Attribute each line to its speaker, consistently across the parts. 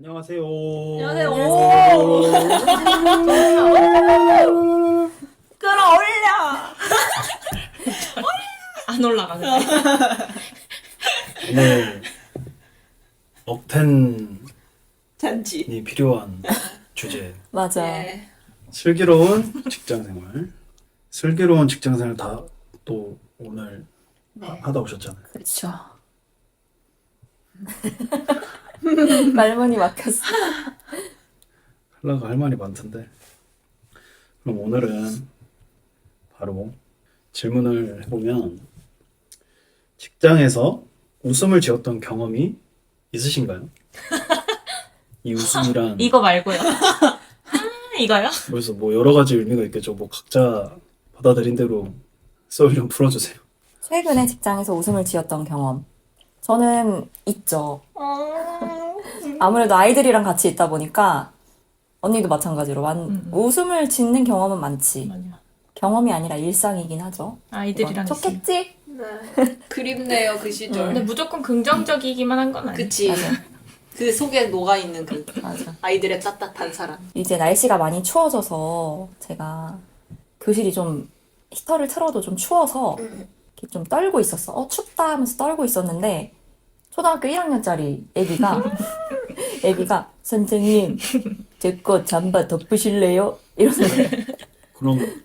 Speaker 1: 안녕하세요.
Speaker 2: 안녕하세요.
Speaker 3: 끌어올려.
Speaker 2: 안 올라가네.
Speaker 1: 오늘 억텐이
Speaker 3: 잔치.
Speaker 1: 필요한 주제.
Speaker 4: 맞아.
Speaker 3: 네.
Speaker 1: 슬기로운 직장생활. 슬기로운 직장생활 다 또 오늘 하다 오셨잖아요.
Speaker 4: 그렇죠. 말문이 막혔어.
Speaker 1: 하려고 할 말이 많던데. 그럼 오늘은 바로 질문을 해보면 직장에서 웃음을 지었던 경험이 있으신가요? 이 웃음이란
Speaker 2: 이거 말고요. 이거요?
Speaker 1: 그래서 뭐 여러 가지 의미가 있겠죠. 뭐 각자 받아들인 대로 썰 좀 풀어주세요.
Speaker 4: 최근에 직장에서 웃음을 지었던 경험. 저는 있죠. 아무래도 아이들이랑 같이 있다 보니까 언니도 마찬가지로 웃음을 짓는 경험은 많지.
Speaker 2: 맞아.
Speaker 4: 경험이 아니라 일상이긴 하죠.
Speaker 2: 아이들이랑 있으면.
Speaker 4: 좋겠지?
Speaker 3: 네. 그립네요 그 시절.
Speaker 2: 근데 무조건 긍정적이기만 한 건 아니야.
Speaker 3: 그치. 그 속에 녹아 있는 그
Speaker 4: 맞아.
Speaker 3: 아이들의 따뜻한 사랑.
Speaker 4: 이제 날씨가 많이 추워져서 제가 교실이 좀 히터를 틀어도 좀 추워서 이렇게 좀 떨고 있었어. 춥다 하면서 떨고 있었는데 초등학교 1학년짜리 애기가 선생님 제 거 잠바 덮으실래요? 이러는 거예요.
Speaker 1: 그럼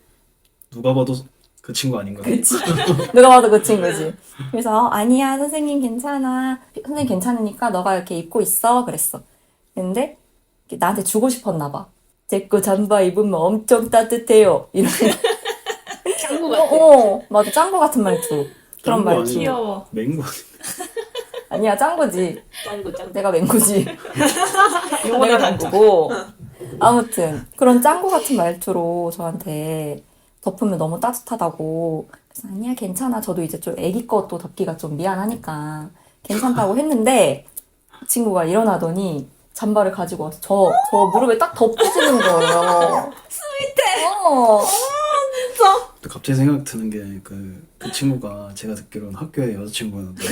Speaker 1: 누가 봐도 그 친구 아닌가요?
Speaker 4: 그치. 누가 봐도 그 친구지. 그래서 아니야 선생님 괜찮아. 선생님 괜찮으니까 너가 이렇게 입고 있어 그랬어. 근데 나한테 주고 싶었나 봐. 제 거 잠바 입으면 엄청 따뜻해요. 이러는
Speaker 3: 짱구 같아.
Speaker 4: 맞아. 짱구 같은 말투. 그런
Speaker 1: 짱구
Speaker 4: 말투.
Speaker 1: 아니에요?
Speaker 2: 귀여워.
Speaker 1: 맹구
Speaker 4: 아니야, 짱구지.
Speaker 3: 짱구.
Speaker 4: 내가 맹구지.
Speaker 2: 용어를
Speaker 4: 내가
Speaker 2: 던져.
Speaker 4: 맹구고. 아무튼, 그런 짱구 같은 말투로 저한테 덮으면 너무 따뜻하다고. 그래서 아니야, 괜찮아. 저도 이제 좀 애기 것도 덮기가 좀 미안하니까 괜찮다고 했는데, 그 친구가 일어나더니 잠바를 가지고 와서 저 무릎에 딱 덮어주는 거예요. 스윗해.
Speaker 1: 또 갑자기 생각 드는 게 그 친구가 제가 듣기로는 학교에 여자친구였는데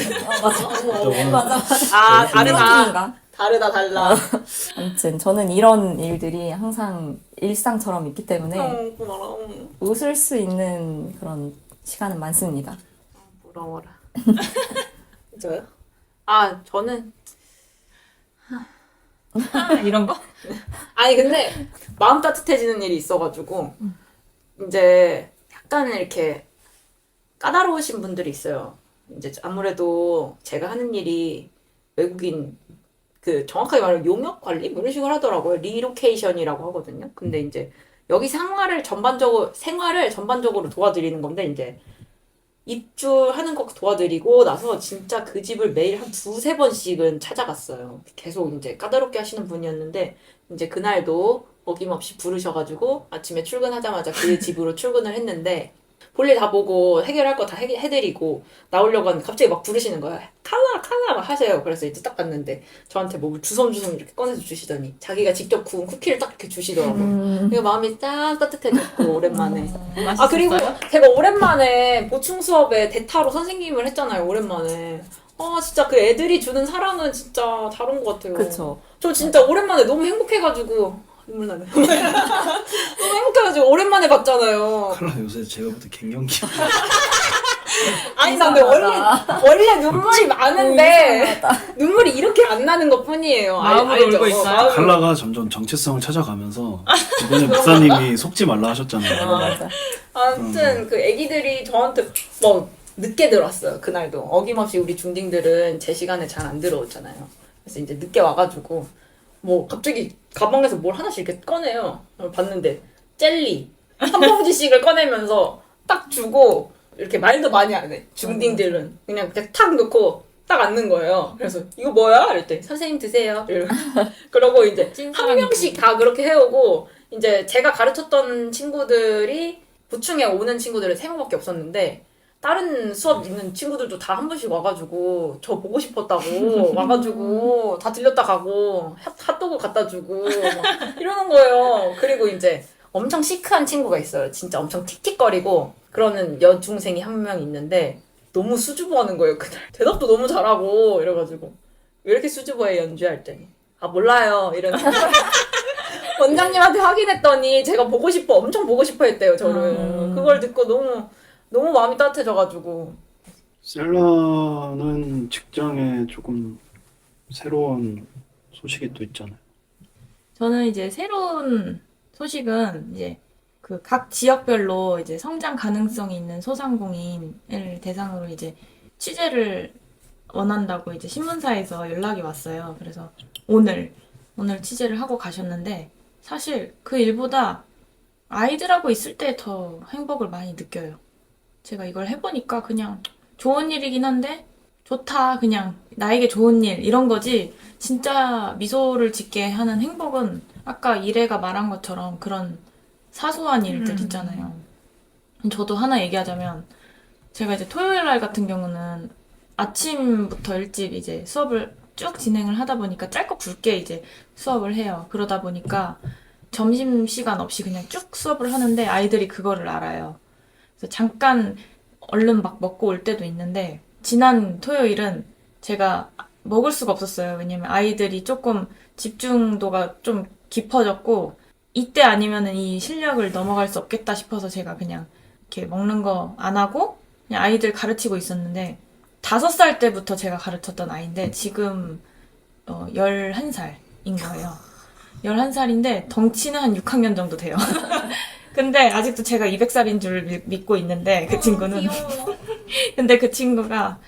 Speaker 4: 맞아.
Speaker 3: 아
Speaker 4: 그런
Speaker 3: 다르다.
Speaker 4: 느낌인가?
Speaker 3: 다르다 달라.
Speaker 4: 아무튼 저는 이런 일들이 항상 일상처럼 있기 때문에
Speaker 3: 고마워.
Speaker 4: 웃을 수 있는 그런 시간은 많습니다.
Speaker 3: 부러워라. 저요? 아 저는
Speaker 2: 이런 거?
Speaker 3: 아니 근데 마음 따뜻해지는 일이 있어가지고 이제 약간 이렇게 까다로우신 분들이 있어요. 이제 아무래도 제가 하는 일이 외국인 그 정확하게 말하면 용역 관리 뭐 이런 식으로 하더라고요. 리로케이션이라고 하거든요. 근데 이제 여기 생활을 전반적으로 도와드리는 건데 이제 입주하는 거 도와드리고 나서 진짜 그 집을 매일 한 두세 번씩은 찾아갔어요. 계속 이제 까다롭게 하시는 분이었는데 이제 그날도 어김없이 부르셔가지고 아침에 출근하자마자 그 집으로 출근을 했는데 볼일 다 보고 해결할 거 다 해드리고 나오려고 하는데 갑자기 막 부르시는 거야. 칼라 막 하세요. 그래서 이제 딱 갔는데 저한테 뭐 주섬주섬 이렇게 꺼내서 주시더니 자기가 직접 구운 쿠키를 딱 이렇게 주시더라고요. 그래서 마음이 딱 따뜻해졌고 오랜만에. 아 그리고 제가 오랜만에 보충 수업에 대타로 선생님을 했잖아요. 오랜만에. 아 진짜 그 애들이 주는 사랑은 진짜 다른 것 같아요.
Speaker 4: 그쵸.
Speaker 3: 저 진짜 오랜만에 너무 행복해가지고 눈물 나네. 너무 행복해가지고 오랜만에 봤잖아요.
Speaker 1: 칼라 요새 제가 볼 때 갱년기
Speaker 3: 아니 근데 원래 눈물이 많은데 눈물이 이렇게 안 나는 것 뿐이에요.
Speaker 2: 마음으로
Speaker 3: 알죠?
Speaker 2: 울고 있어요?
Speaker 3: 마음으로.
Speaker 1: 칼라가 점점 정체성을 찾아가면서 이번에 목사님이 속지 말라 하셨잖아요.
Speaker 4: 맞아.
Speaker 3: 아무튼 그 애기들이 저한테 뭐 늦게 들어왔어요. 그날도 어김없이 우리 중딩들은 제 시간에 잘 안 들어오잖아요. 그래서 이제 늦게 와가지고 뭐 갑자기 가방에서 뭘 하나씩 이렇게 꺼내요. 봤는데 젤리 한 봉지씩을 꺼내면서 딱 주고 이렇게 말도 많이 안 해. 중딩들은 그냥 이렇게 탁 넣고 딱 앉는 거예요. 그래서 이거 뭐야? 이랬더니 선생님 드세요. 그러고 이제 한 명씩 다 그렇게 해오고 이제 제가 가르쳤던 친구들이 보충에 오는 친구들은 3명밖에 없었는데 다른 수업 있는 친구들도 다 한 번씩 와가지고 저 보고 싶었다고 와가지고 다 들렸다 가고 핫도그 갖다 주고 막 이러는 거예요. 그리고 이제 엄청 시크한 친구가 있어요. 진짜 엄청 틱틱거리고 그러는 여중생이 한 명 있는데 너무 수줍어하는 거예요. 그날 대답도 너무 잘하고 이래가지고 왜 이렇게 수줍어해 연주할 때. 아 몰라요 이런 원장님한테 확인했더니 제가 보고 싶어 엄청 보고 싶어 했대요 저를. 그걸 듣고 너무 마음이 따뜻해져가지고.
Speaker 1: 셀러는 직장에 조금 새로운 소식이 또 있잖아요.
Speaker 2: 저는 이제 새로운 소식은 이제 그 각 지역별로 이제 성장 가능성이 있는 소상공인을 대상으로 이제 취재를 원한다고 이제 신문사에서 연락이 왔어요. 그래서 오늘 취재를 하고 가셨는데 사실 그 일보다 아이들하고 있을 때 더 행복을 많이 느껴요. 제가 이걸 해보니까 그냥 좋은 일이긴 한데 좋다 그냥 나에게 좋은 일 이런 거지 진짜 미소를 짓게 하는 행복은 아까 이래가 말한 것처럼 그런 사소한 일들 있잖아요. 저도 하나 얘기하자면 제가 이제 토요일 날 같은 경우는 아침부터 일찍 이제 수업을 쭉 진행을 하다 보니까 짧고 굵게 이제 수업을 해요. 그러다 보니까 점심시간 없이 그냥 쭉 수업을 하는데 아이들이 그거를 알아요. 그래서 잠깐 얼른 막 먹고 올 때도 있는데 지난 토요일은 제가 먹을 수가 없었어요. 왜냐면 아이들이 조금 집중도가 좀 깊어졌고 이때 아니면은 이 실력을 넘어갈 수 없겠다 싶어서 제가 그냥 이렇게 먹는 거 안 하고 그냥 아이들 가르치고 있었는데 5살 때부터 제가 가르쳤던 아이인데 지금 11살인 거예요. 11살인데 덩치는 한 6학년 정도 돼요. 근데 아직도 제가 200살인 줄 믿고 있는데 그 친구는 근데 그 친구가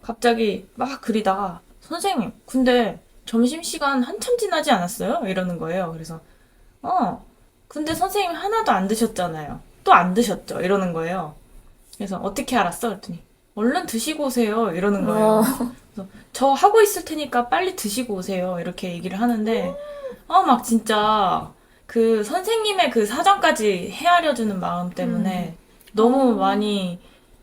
Speaker 2: 갑자기 막 그리다가 선생님 근데 점심시간 한참 지나지 않았어요? 이러는 거예요. 그래서 근데 선생님 하나도 안 드셨잖아요. 또 안 드셨죠? 이러는 거예요. 그래서 어떻게 알았어? 그랬더니 얼른 드시고 오세요. 이러는 거예요. 그래서 저 하고 있을 테니까 빨리 드시고 오세요. 이렇게 얘기를 하는데 막 진짜 그 선생님의 그 사정까지 헤아려주는 마음 때문에 너무 많이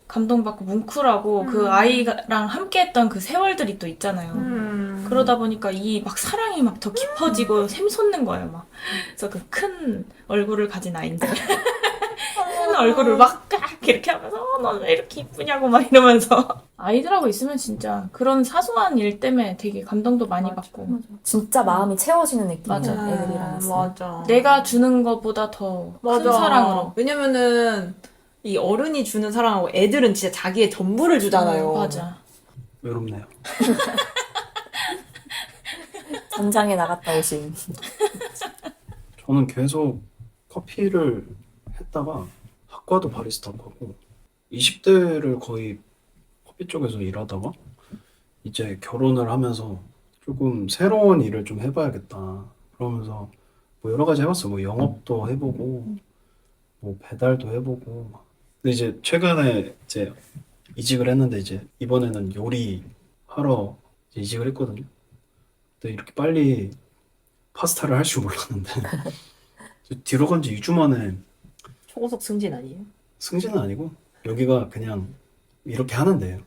Speaker 2: 감동받고 뭉클하고 그 아이랑 함께했던 그 세월들이 또 있잖아요. 그러다 보니까 이 막 사랑이 막 더 깊어지고 샘솟는 거예요. 막 그래서 그 큰 얼굴을 가진 아이인데 큰 얼굴을 막 이렇게 하면서 너 왜 이렇게 이쁘냐고 막 이러면서 아이들하고 있으면 진짜 그런 사소한 일 때문에 되게 감동도 많이 받고
Speaker 4: 진짜 마음이 채워지는 느낌이에요.
Speaker 2: 맞아.
Speaker 4: 애들이랑 있으면.
Speaker 3: 맞아.
Speaker 2: 내가 주는 것보다 더 큰 사랑으로
Speaker 3: 왜냐면은 이 어른이 주는 사랑하고 애들은 진짜 자기의 전부를 주잖아요.
Speaker 2: 맞아.
Speaker 1: 외롭네요.
Speaker 4: 전장에 나갔다 오신.
Speaker 1: 저는 계속 커피를 했다가 학과도 바리스타고 하고 20대를 거의 커피 쪽에서 일하다가 이제 결혼을 하면서 조금 새로운 일을 좀 해봐야겠다 그러면서 뭐 여러 가지 해봤어요. 뭐 영업도 해보고 뭐 배달도 해보고 근데 이제 최근에 이제 이직을 했는데 이제 이번에는 요리 하러 이제 이직을 했거든요. 근데 이렇게 빨리 파스타를 할 줄 몰랐는데 뒤로 간 지 2주 만에
Speaker 3: 초고속 승진 아니에요?
Speaker 1: 승진은 아니고 여기가 그냥 이렇게 하는 데예요.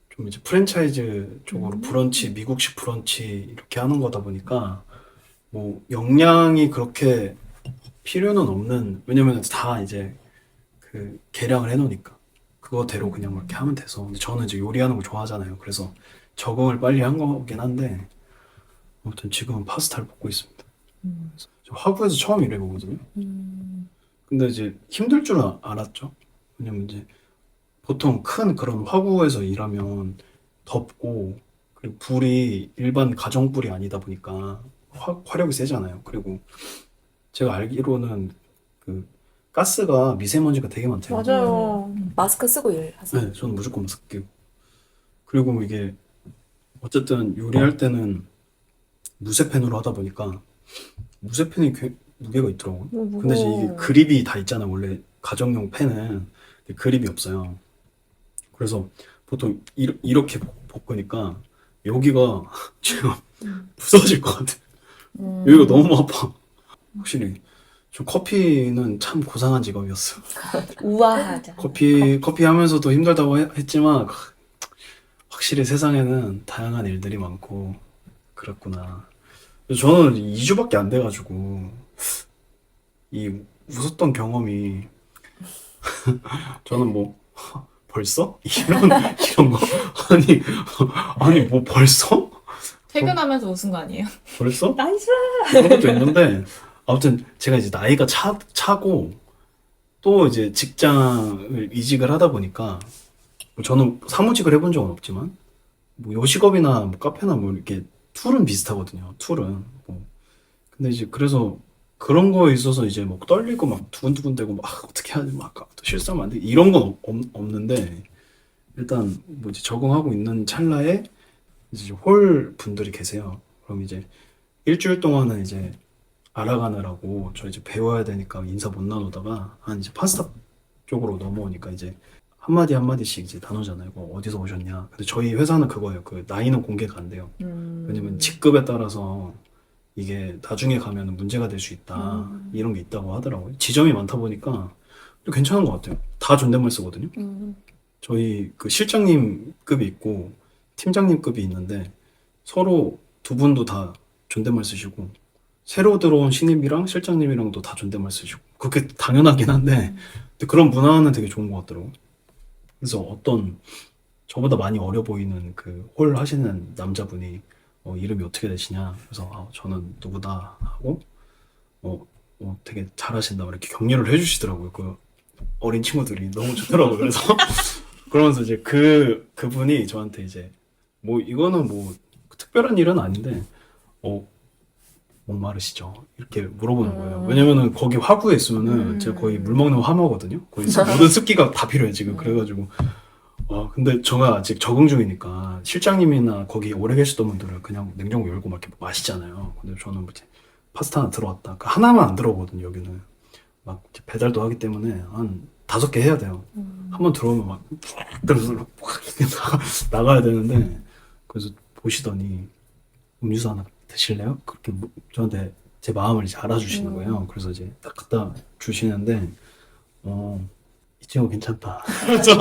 Speaker 1: 좀 이제 프랜차이즈 쪽으로 브런치, 미국식 브런치 이렇게 하는 거다 보니까 뭐 역량이 그렇게 필요는 없는 왜냐면 다 이제 그 계량을 해놓으니까 그거대로 그냥 이렇게 하면 돼서 근데 저는 이제 요리하는 거 좋아하잖아요. 그래서 적응을 빨리 한 거긴 한데 아무튼 지금은 파스타를 볶고 있습니다. 저 화구에서 처음 일해보거든요. 근데 이제 힘들 줄 알았죠. 왜냐면 이제 보통 큰 그런 화구에서 일하면 덥고 그리고 불이 일반 가정불이 아니다 보니까 화력이 세잖아요. 그리고 제가 알기로는 그 가스가 미세먼지가 되게 많대요.
Speaker 3: 맞아요.
Speaker 4: 마스크 쓰고 일하세요.
Speaker 1: 네, 저는 무조건 마스크 끼고. 그리고 이게 어쨌든 요리할 때는 무쇠팬으로 하다 보니까 무쇠팬이 무게가 있더라고요. 근데 이제 이게 그립이 다 있잖아요. 원래 가정용 팬은 그립이 없어요. 그래서 보통 이렇게 볶으니까 여기가 지금 부서질 것 같아. 여기가 너무 아파. 확실히 저 커피는 참 고상한 직업이었어.
Speaker 3: 우아하자.
Speaker 1: 커피 하면서도 힘들다고 했지만 확실히 세상에는 다양한 일들이 많고 그랬구나. 저는 2주밖에 안 돼가지고 이 웃었던 경험이 저는 뭐 벌써? 이런 거 아니 뭐 벌써?
Speaker 2: 퇴근하면서 웃은 거 아니에요?
Speaker 1: 벌써?
Speaker 2: 나이스!
Speaker 1: 그런 것도 있는데 아무튼 제가 이제 나이가 차고 또 이제 직장을 이직을 하다 보니까 뭐 저는 사무직을 해본 적은 없지만 뭐 요식업이나 뭐 카페나 뭐 이렇게 툴은 비슷하거든요. 툴은 뭐 근데 이제 그래서 그런 거에 있어서 이제 막 떨리고 막 두근두근대고 막 어떻게 하지 막 또 실수하면 안 돼. 이런 건 없는데 일단 뭐 이제 적응하고 있는 찰나에 이제 홀 분들이 계세요. 그럼 이제 일주일 동안은 이제 알아가느라고 저 이제 배워야 되니까 인사 못 나누다가 한 이제 파스타 쪽으로 넘어오니까 이제 한마디 한마디씩 이제 나누잖아요. 어디서 오셨냐. 근데 저희 회사는 그거예요. 그 나이는 공개가 안 돼요. 왜냐면 직급에 따라서 이게 나중에 가면 문제가 될 수 있다. 이런 게 있다고 하더라고요. 지점이 많다 보니까 또 괜찮은 것 같아요. 다 존댓말 쓰거든요. 저희 그 실장님급이 있고 팀장님급이 있는데 서로 두 분도 다 존댓말 쓰시고 새로 들어온 신입이랑 실장님이랑도 다 존댓말 쓰시고 그게 당연하긴 한데 근데 그런 문화는 되게 좋은 것 같더라고요. 그래서 어떤 저보다 많이 어려 보이는 그 홀 하시는 남자분이 이름이 어떻게 되시냐 그래서 저는 누구다 하고 되게 잘하신다 이렇게 격려를 해주시더라고요. 그 어린 친구들이 너무 좋더라고요. 그래서 그러면서 이제 그분이 저한테 이제 뭐 이거는 뭐 특별한 일은 아닌데 목마르시죠? 이렇게 물어보는 거예요. 왜냐면은 거기 화구에 있으면은 제가 거의 물 먹는 화마거든요. 거의 모든 습기가 다 필요해 지금. 그래가지고 근데 저가 아직 적응 중이니까 실장님이나 거기 오래 계시던 분들은 그냥 냉장고 열고 막 이렇게 마시잖아요. 근데 저는 뭐 이제 파스타 하나 들어왔다. 그 하나만 안 들어오거든요. 여기는 막 이제 배달도 하기 때문에 한 5개 해야 돼요. 한번 들어오면 막 들어서 막 이렇게 나가야 되는데 그래서 보시더니 음료수 하나 드실래요? 그렇게 저한테 제 마음을 이제 알아주시는 거예요. 그래서 이제 딱 갖다 주시는데 이 친구 괜찮다.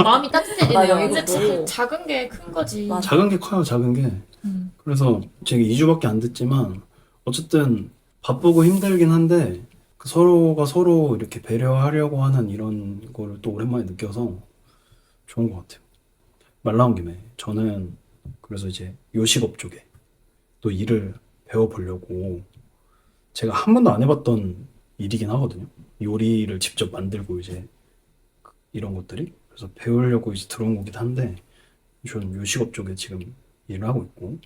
Speaker 2: 마음이 따뜻해지네요.
Speaker 4: 맞아요.
Speaker 2: 근데 참 작은 게 큰 거지.
Speaker 4: 맞아.
Speaker 1: 작은 게 커요, 작은 게. 그래서 제가 2주밖에 안 됐지만 어쨌든 바쁘고 힘들긴 한데 그 서로가 서로 이렇게 배려하려고 하는 이런 거를 또 오랜만에 느껴서 좋은 것 같아요. 말 나온 김에 저는 그래서 이제 요식업 쪽에 또 일을 배워보려고 제가 한 번도 안 해봤던 일이긴 하거든요. 요리를 직접 만들고 이제 이런 것들이 그래서 배우려고 이제 들어온 거긴 한데 저는 요식업 쪽에 지금 일을 하고 있고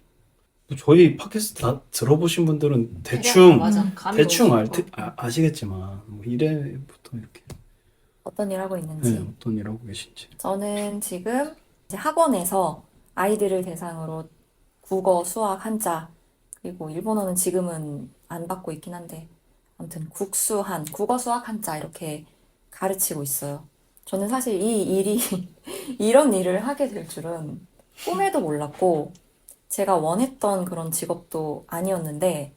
Speaker 1: 또 저희 팟캐스트 다 들어보신 분들은 대충
Speaker 3: 맞아. 감이
Speaker 1: 대충
Speaker 3: 오고.
Speaker 1: 아시겠지만 뭐 이래부터 이렇게
Speaker 4: 어떤 일 하고 있는지.
Speaker 1: 네, 어떤 일 하고 계신지
Speaker 4: 저는 지금 이제 학원에서 아이들을 대상으로 국어, 수학, 한자, 그리고 일본어는 지금은 안 받고 있긴 한데, 아무튼 국수한, 국어, 수학, 한자 이렇게 가르치고 있어요. 저는 사실 이 일이, 이런 일을 하게 될 줄은 꿈에도 몰랐고, 제가 원했던 그런 직업도 아니었는데,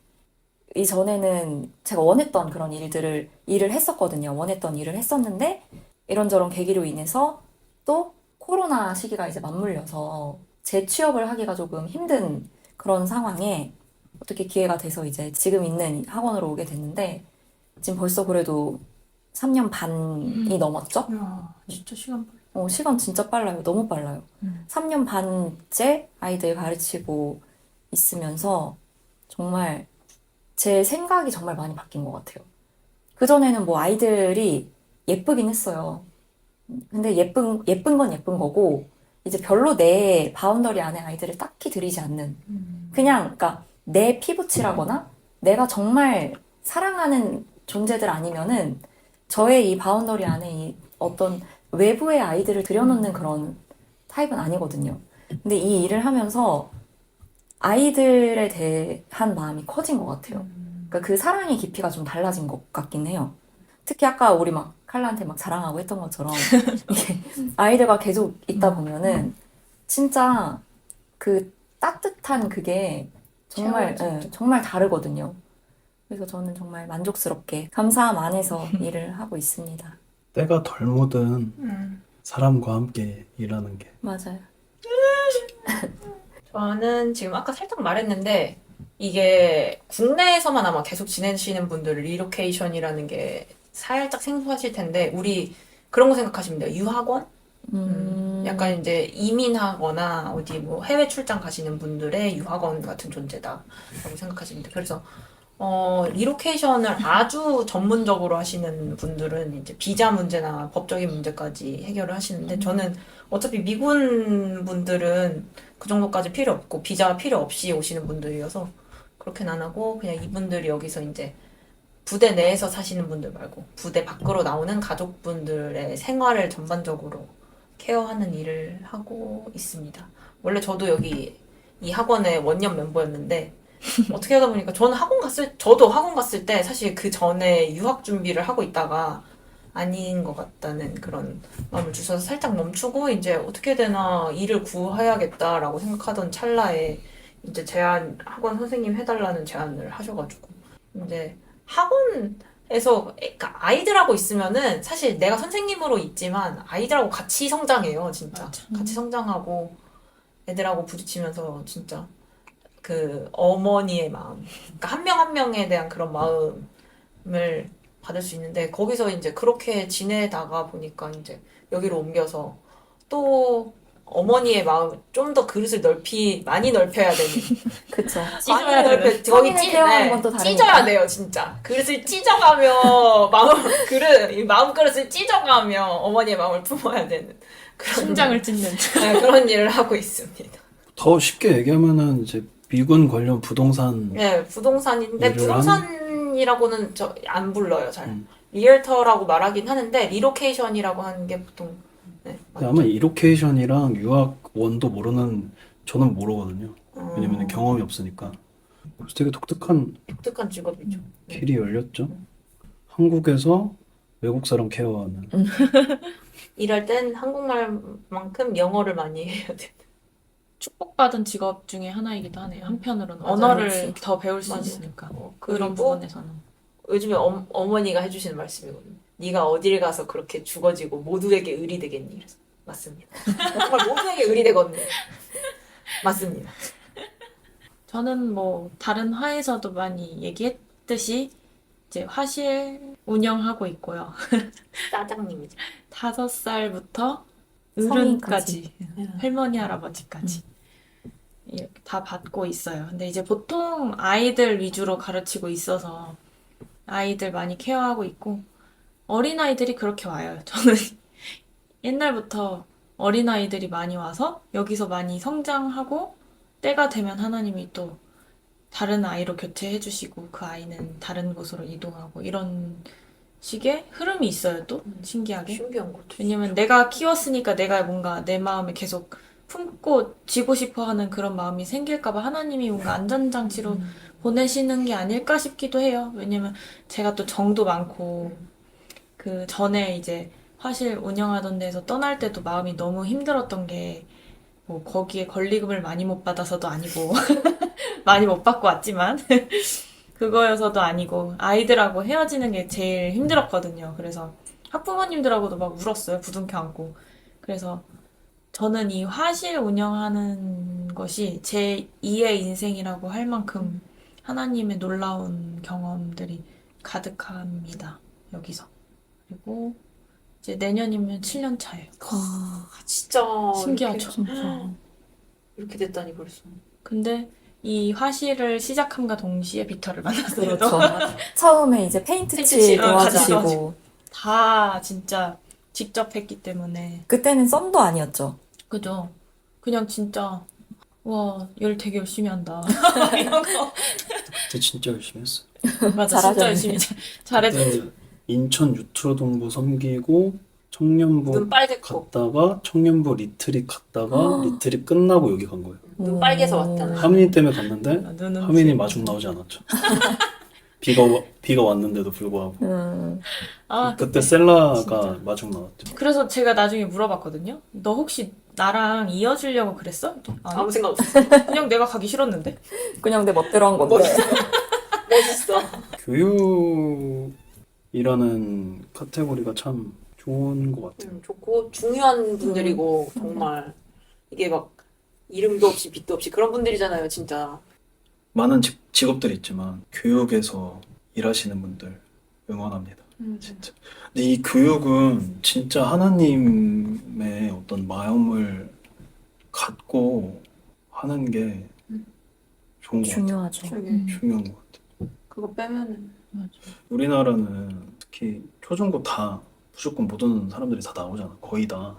Speaker 4: 이전에는 제가 원했던 그런 일을 했었거든요. 원했던 일을 했었는데, 이런저런 계기로 인해서 또 코로나 시기가 이제 맞물려서 재취업을 하기가 조금 힘든 그런 상황에 어떻게 기회가 돼서 이제 지금 있는 학원으로 오게 됐는데 지금 벌써 그래도 3년 반이 넘었죠?
Speaker 2: 야, 진짜 시간 빨라.
Speaker 4: 시간 진짜 빨라요. 너무 빨라요. 3년 반째 아이들 가르치고 있으면서 정말 제 생각이 정말 많이 바뀐 것 같아요. 그전에는 뭐 아이들이 예쁘긴 했어요. 근데 예쁜 건 예쁜 거고, 이제 별로 내 바운더리 안에 아이들을 딱히 들이지 않는. 그냥, 그러니까 내 피부치라거나 내가 정말 사랑하는 존재들 아니면은 저의 이 바운더리 안에 이 어떤 외부의 아이들을 들여놓는 그런 타입은 아니거든요. 근데 이 일을 하면서 아이들에 대한 마음이 커진 것 같아요. 그러니까 그 사랑의 깊이가 좀 달라진 것 같긴 해요. 특히 아까 우리 막 칼라한테 막 자랑하고 했던 것처럼 이게 아이들과 계속 있다 보면은 진짜 그 따뜻한 그게 정말 정말 다르거든요. 그래서 저는 정말 만족스럽게 감사함 안에서 일을 하고 있습니다.
Speaker 1: 때가 덜 묻은 사람과 함께 일하는 게
Speaker 4: 맞아요.
Speaker 3: 저는 지금 아까 살짝 말했는데 이게 국내에서만 아마 계속 지내시는 분들 리로케이션이라는 게 살짝 생소하실 텐데 우리 그런 거 생각하시면 돼요. 유학원?
Speaker 2: 약간 이제 이민하거나 어디 뭐 해외 출장 가시는 분들의 유학원 같은 존재다라고 생각하시면 돼요. 그래서 리로케이션을 아주 전문적으로 하시는 분들은 이제 비자 문제나 법적인 문제까지 해결을 하시는데 저는 어차피 미군 분들은 그 정도까지 필요 없고 비자가 필요 없이 오시는 분들이어서 그렇게는 안 하고 그냥 이분들이 여기서 이제 부대 내에서 사시는 분들 말고 부대 밖으로 나오는 가족분들의 생활을 전반적으로 케어하는 일을 하고 있습니다. 원래 저도 여기 이 학원의 원년 멤버였는데 어떻게 하다 보니까 저도 학원 갔을 때 사실 그 전에 유학 준비를 하고 있다가 아닌 것 같다는 그런 마음을 주셔서 살짝 멈추고 이제 어떻게 되나 일을 구해야겠다라고 생각하던 찰나에 이제 학원 선생님 해달라는 제안을 하셔가지고 이제 학원에서 그러니까 아이들하고 있으면은 사실 내가 선생님으로 있지만 아이들하고 같이 성장해요, 진짜. 맞아. 같이 성장하고 애들하고 부딪히면서 진짜 그 어머니의 마음, 그러니까 한 명 한 명에 대한 그런 마음을 받을 수 있는데 거기서 이제 그렇게 지내다가 보니까 이제 여기로 옮겨서 또 어머니의 마음 좀 더 그릇을 많이 넓혀야 되는
Speaker 4: 그쵸.
Speaker 2: 찢어야 되는 거기
Speaker 4: 성인을 케어하는 건 또 다르니까.
Speaker 2: 찢어야 돼요 진짜 그릇을 찢어가며 마음 그릇을 찢어가며 어머니의 마음을 품어야 되는 그런
Speaker 3: 심장을 찢는.
Speaker 2: 네, 그런 일을 하고 있습니다.
Speaker 1: 더 쉽게 얘기하면은 이제 미군 관련 부동산
Speaker 2: 네, 부동산인데
Speaker 1: 일을
Speaker 2: 부동산이라고는 안 불러요 잘.
Speaker 1: 음.
Speaker 2: 리얼터라고 말하긴 하는데 리로케이션이라고 하는 게 보통 네,
Speaker 1: 근데 아마 이로케이션이랑 유학원도 저는 모르거든요. 왜냐면 경험이 없으니까. 그래서 되게 독특한
Speaker 2: 독특한 직업이죠.
Speaker 1: 길이 열렸죠. 한국에서 외국 사람 케어하는.
Speaker 2: 일할 땐 한국말만큼 영어를 많이 해야 돼.
Speaker 3: 축복받은 직업 중에 하나이기도 하네요. 한편으로는
Speaker 2: 맞아요.
Speaker 3: 언어를
Speaker 4: 그렇지.
Speaker 3: 더 배울 수
Speaker 2: 맞아요.
Speaker 3: 있으니까
Speaker 2: 그리고
Speaker 3: 그런 부분에서는
Speaker 2: 요즘에 어머니가 해주시는 말씀이거든요. 네가 어딜 가서 그렇게 죽어지고 모두에게 의리 되겠니? 그래서 맞습니다. 정말 모두에게 의리 되거든요. 맞습니다.
Speaker 3: 저는 뭐 다른 화에서도 많이 얘기했듯이 이제 화실 운영하고 있고요.
Speaker 2: 짜장님이죠.
Speaker 3: 5살부터
Speaker 4: 성인까지.
Speaker 3: 어른까지 할머니 할아버지까지 이렇게 다 받고 있어요. 근데 이제 보통 아이들 위주로 가르치고 있어서 아이들 많이 케어하고 있고 어린아이들이 그렇게 와요. 저는 옛날부터 어린아이들이 많이 와서 여기서 많이 성장하고 때가 되면 하나님이 또 다른 아이로 교체해 주시고 그 아이는 다른 곳으로 이동하고 이런 식의 흐름이 있어요, 또 신기하게.
Speaker 2: 신기한 것도.
Speaker 3: 왜냐면 내가 키웠으니까 내가 뭔가 내 마음에 계속 품고 쥐고 싶어 하는 그런 마음이 생길까 봐 하나님이 뭔가 안전장치로 보내시는 게 아닐까 싶기도 해요. 왜냐면 제가 또 정도 많고 그 전에 이제 화실 운영하던 데에서 떠날 때도 마음이 너무 힘들었던 게 뭐 거기에 권리금을 많이 못 받아서도 아니고 많이 못 받고 왔지만 그거여서도 아니고 아이들하고 헤어지는 게 제일 힘들었거든요. 그래서 학부모님들하고도 막 울었어요. 부둥켜 안고. 그래서 저는 이 화실 운영하는 것이 제 2의 인생이라고 할 만큼 하나님의 놀라운 경험들이 가득합니다. 여기서. 그리고 이제 내년이면 7년 차예요.
Speaker 2: 진짜
Speaker 3: 신기하죠.
Speaker 2: 이렇게 됐다니 벌써.
Speaker 3: 근데 이 화실을 시작함과 동시에 비터를 만났어요.
Speaker 4: 그렇죠. 처음에 이제 페인트 칠
Speaker 3: 페인트 같이
Speaker 4: 도와주시고
Speaker 3: 다 진짜 직접 했기 때문에
Speaker 4: 그때는 썸도 아니었죠.
Speaker 3: 그죠? 그냥 진짜 와, 일 되게 열심히 한다. 이런 거.
Speaker 1: 그때 진짜 열심히 했어요.
Speaker 3: 맞아, 진짜
Speaker 4: 잘하셨네.
Speaker 3: 열심히 잘했어.
Speaker 1: 그때 인천 유튜브동부 섬기고 청년부
Speaker 2: 눈 빨개고
Speaker 1: 갔다가 청년부 리트릿 갔다가 리트릿 끝나고 여기 간 거예요.
Speaker 2: 눈 빨개서 왔잖아.
Speaker 1: 하민이 때문에 갔는데
Speaker 3: 눈은
Speaker 1: 하민이 마중 나오지 않았죠. 비가 왔는데도 불구하고
Speaker 3: 아,
Speaker 1: 그때 셀라가
Speaker 3: 진짜.
Speaker 1: 마중 나왔죠.
Speaker 3: 그래서 제가 나중에 물어봤거든요. 너 혹시 나랑 이어지려고 그랬어? 아니,
Speaker 2: 아무 생각 없어.
Speaker 3: 그냥 내가 가기 싫었는데.
Speaker 4: 그냥 내 멋대로 한 건데.
Speaker 2: 멋있어.
Speaker 1: 교육이라는 카테고리가 참 좋은 것 같아요.
Speaker 2: 좋고 중요한 분들이고 정말 이게 막 이름도 없이 빛도 없이 그런 분들이잖아요, 진짜.
Speaker 1: 많은 직업들이 있지만 교육에서 일하시는 분들 응원합니다. 진짜. 근데 이 교육은 진짜 하나님의 어떤 마음을 갖고 하는 게 좋은 것 같아요.
Speaker 4: 중요하죠.
Speaker 1: 중요한 것 같아요.
Speaker 3: 그거 빼면은
Speaker 1: 우리나라는 특히 초중고 다 무조건 모든 사람들이 다 나오잖아. 거의 다.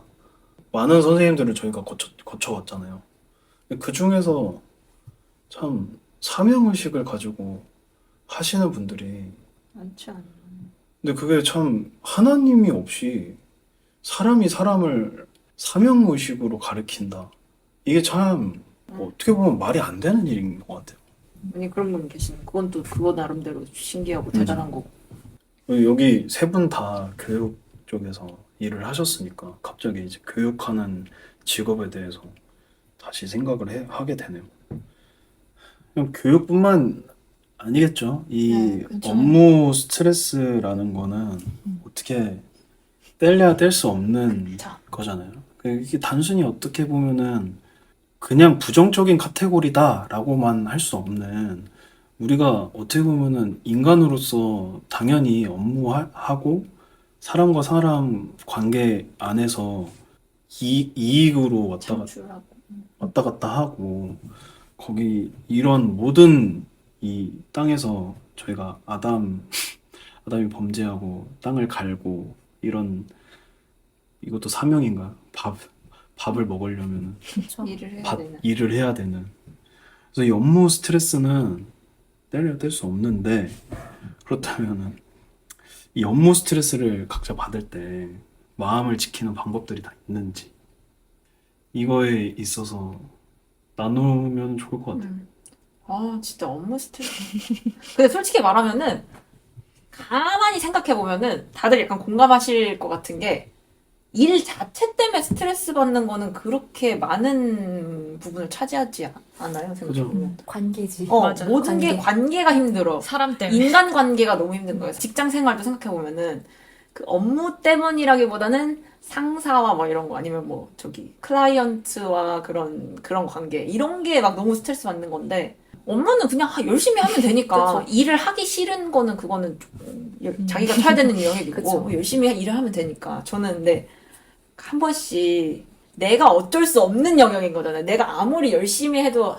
Speaker 1: 많은 선생님들을 저희가 거쳐왔잖아요. 그 중에서 참 사명의식을 가지고 하시는 분들이
Speaker 3: 많지 않아.
Speaker 1: 근데 그게 참 하나님이 없이 사람이 사람을 사명의식으로 가르친다. 이게 참 어떻게 보면 말이 안 되는 일인 것 같아요.
Speaker 3: 아니 그런 분 계시네. 그건 또 그거 나름대로 신기하고 대단한 거고.
Speaker 1: 여기 세 분 다 교육 쪽에서 일을 하셨으니까 갑자기 이제 교육하는 직업에 대해서 다시 생각을 하게 되네요. 그냥 교육뿐만 아니겠죠. 이
Speaker 3: 그렇죠.
Speaker 1: 업무 스트레스라는 거는 어떻게 뗄래야 뗄 수 없는
Speaker 3: 자.
Speaker 1: 거잖아요. 이게 단순히 어떻게 보면은 그냥 부정적인 카테고리다라고만 할 수 없는 우리가 어떻게 보면은 인간으로서 당연히 업무하고 사람과 사람 관계 안에서 이익으로
Speaker 3: 창출하고.
Speaker 1: 왔다 갔다 하고 거기 이런 모든 이 땅에서 저희가 아담이 범죄하고 땅을 갈고 이런 이것도 사명인가? 밥을 먹으려면
Speaker 4: 그렇죠.
Speaker 3: 일을 해야 되는.
Speaker 1: 일을 해야 되는. 그래서 이 업무 스트레스는 뗄래야 뗄 수 없는데 그렇다면은 이 업무 스트레스를 각자 받을 때 마음을 지키는 방법들이 다 있는지 이거에 있어서 나누면 좋을 것 같아요.
Speaker 3: 아 진짜 업무 스트레스. 근데 솔직히 말하면은 가만히 생각해 보면은 다들 약간 공감하실 것 같은 게 일 자체 때문에 스트레스 받는 거는 그렇게 많은 부분을 차지하지 않아요. 생각해보면.
Speaker 4: 관계지.
Speaker 2: 맞아요.
Speaker 3: 모든 게 관계가 힘들어.
Speaker 2: 사람 때문에.
Speaker 3: 인간 관계가 너무 힘든 거예요. 직장 생활도 생각해 보면은 그 업무 때문이라기보다는 상사와 뭐 이런 거 아니면 뭐 저기 클라이언트와 그런 관계 이런 게 막 너무 스트레스 받는 건데 업무는 그냥 열심히 하면 되니까
Speaker 4: 그쵸.
Speaker 3: 일을 하기 싫은 거는 그거는 자기가 쳐야 되는 영역이고
Speaker 4: 그쵸.
Speaker 3: 열심히 일을 하면 되니까 저는 근데 한 번씩 내가 어쩔 수 없는 영역인 거잖아요. 내가 아무리 열심히 해도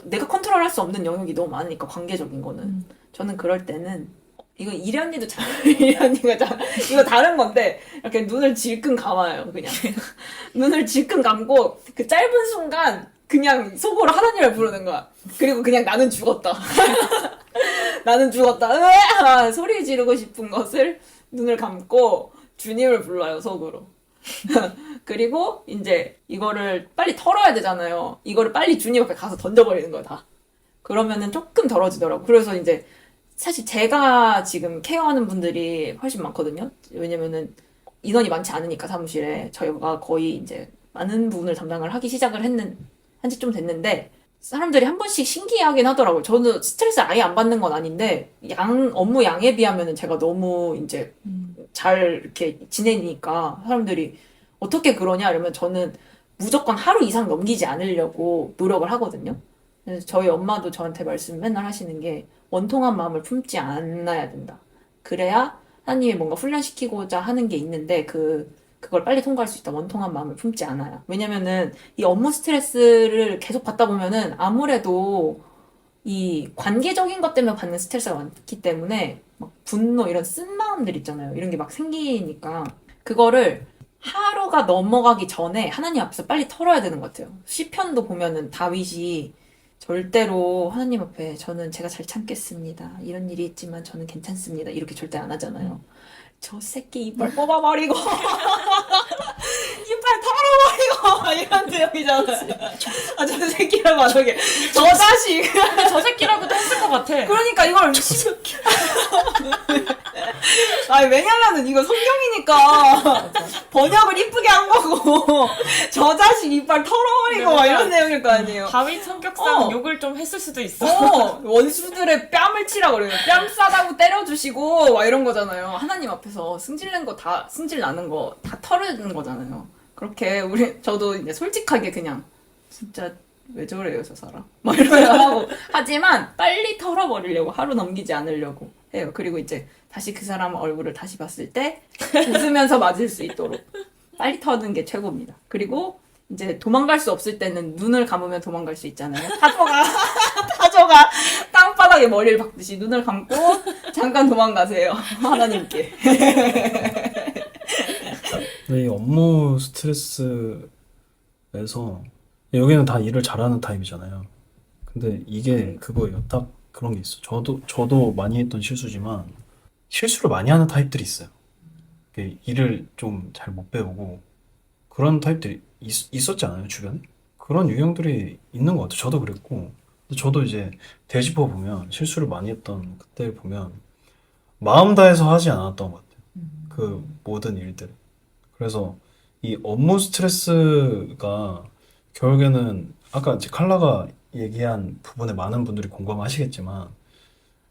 Speaker 3: 내가 컨트롤할 수 없는 영역이 너무 많으니까 관계적인 거는 저는 그럴 때는 이거 이리 언니도 이리 언니가 이거 다른 건데 이렇게 눈을 질끈 감아요. 그냥 눈을 질끈 감고 그 짧은 순간 그냥 속으로 하나님을 부르는 거야. 그리고 그냥 나는 죽었다. 나는 죽었다. 으아! 소리 지르고 싶은 것을 눈을 감고 주님을 불러요, 속으로. 그리고 이제 이거를 빨리 털어야 되잖아요. 이거를 빨리 주님 앞에 가서 던져버리는 거야, 다. 그러면은 조금 덜어지더라고. 그래서 이제 사실 제가 지금 케어하는 분들이 훨씬 많거든요. 왜냐면은 인원이 많지 않으니까 사무실에 저희가 거의 이제 많은 부분을 담당을 하기 시작을 한지 좀 됐는데 사람들이 한 번씩 신기해하긴 하더라고요. 저는 스트레스 아예 안 받는 건 아닌데 업무 양에 비하면은 제가 너무 이제 잘 이렇게 지내니까 사람들이 어떻게 그러냐 이러면 저는 무조건 하루 이상 넘기지 않으려고 노력을 하거든요. 그래서 저희 엄마도 저한테 말씀 맨날 하시는 게 원통한 마음을 품지 않아야 된다. 그래야 하나님이 뭔가 훈련시키고자 하는 게 있는데 그걸 빨리 통과할 수 있다. 원통한 마음을 품지 않아요. 왜냐면은 이 업무 스트레스를 계속 받다 보면은 아무래도 이 관계적인 것 때문에 받는 스트레스가 많기 때문에 막 분노 이런 쓴 마음들 있잖아요. 이런 게 막 생기니까 그거를 하루가 넘어가기 전에 하나님 앞에서 빨리 털어야 되는 것 같아요. 시편도 보면은 다윗이 절대로 하나님 앞에 저는 제가 잘 참겠습니다. 이런 일이 있지만 저는 괜찮습니다. 이렇게 절대 안 하잖아요. 저 새끼 이빨 뽑아버리고 이빨 털어버리고 이런 내용이잖아요. 아, 저 새끼를 말하게 저 자식
Speaker 2: 저 새끼라고도 했을 것 같아.
Speaker 3: 그러니까 이걸 아니 왜냐면은 이거 성경이니까 번역을 이쁘게 한 거고 저 자식 이빨 털어버리고 막 이런 내용일 거 아니에요.
Speaker 2: 다윗 성격상
Speaker 3: 어.
Speaker 2: 욕을 좀 했을 수도 있어.
Speaker 3: 원수들의 뺨을 치라 그래요. 뺨 싸다고 때려주시고 막 이런 거잖아요. 하나님 앞에서 승질 나는 거 다 털어주는 거잖아요. 그렇게 저도 이제 솔직하게 그냥 진짜 왜 저래요 저 사람 막 이러면서 하고 하지만 빨리 털어버리려고 하루 넘기지 않으려고 해요. 그리고 이제 다시 그 사람 얼굴을 다시 봤을 때 웃으면서 맞을 수 있도록 빨리 터는 게 최고입니다. 그리고 이제 도망갈 수 없을 때는 눈을 감으면 도망갈 수 있잖아요. 타조가 땅바닥에 머리를 박듯이 눈을 감고 잠깐 도망가세요. 하나님께.
Speaker 1: 근데 이 업무 스트레스에서 여기는 다 일을 잘하는 타입이잖아요. 근데 이게 그거예요. 딱 그런 게 있어. 저도 많이 했던 실수지만 실수를 많이 하는 타입들이 있어요. 이게 일을 좀 잘 못 배우고 그런 타입들이 있었지 않아요, 주변에? 그런 유형들이 있는 것 같아요. 저도 그랬고. 근데 저도 이제 되짚어 보면 실수를 많이 했던 그때 보면 마음 다해서 하지 않았던 것 같아요. 그 모든 일들을. 그래서 이 업무 스트레스가 결국에는 아까 이제 칼라가 얘기한 부분에 많은 분들이 공감하시겠지만,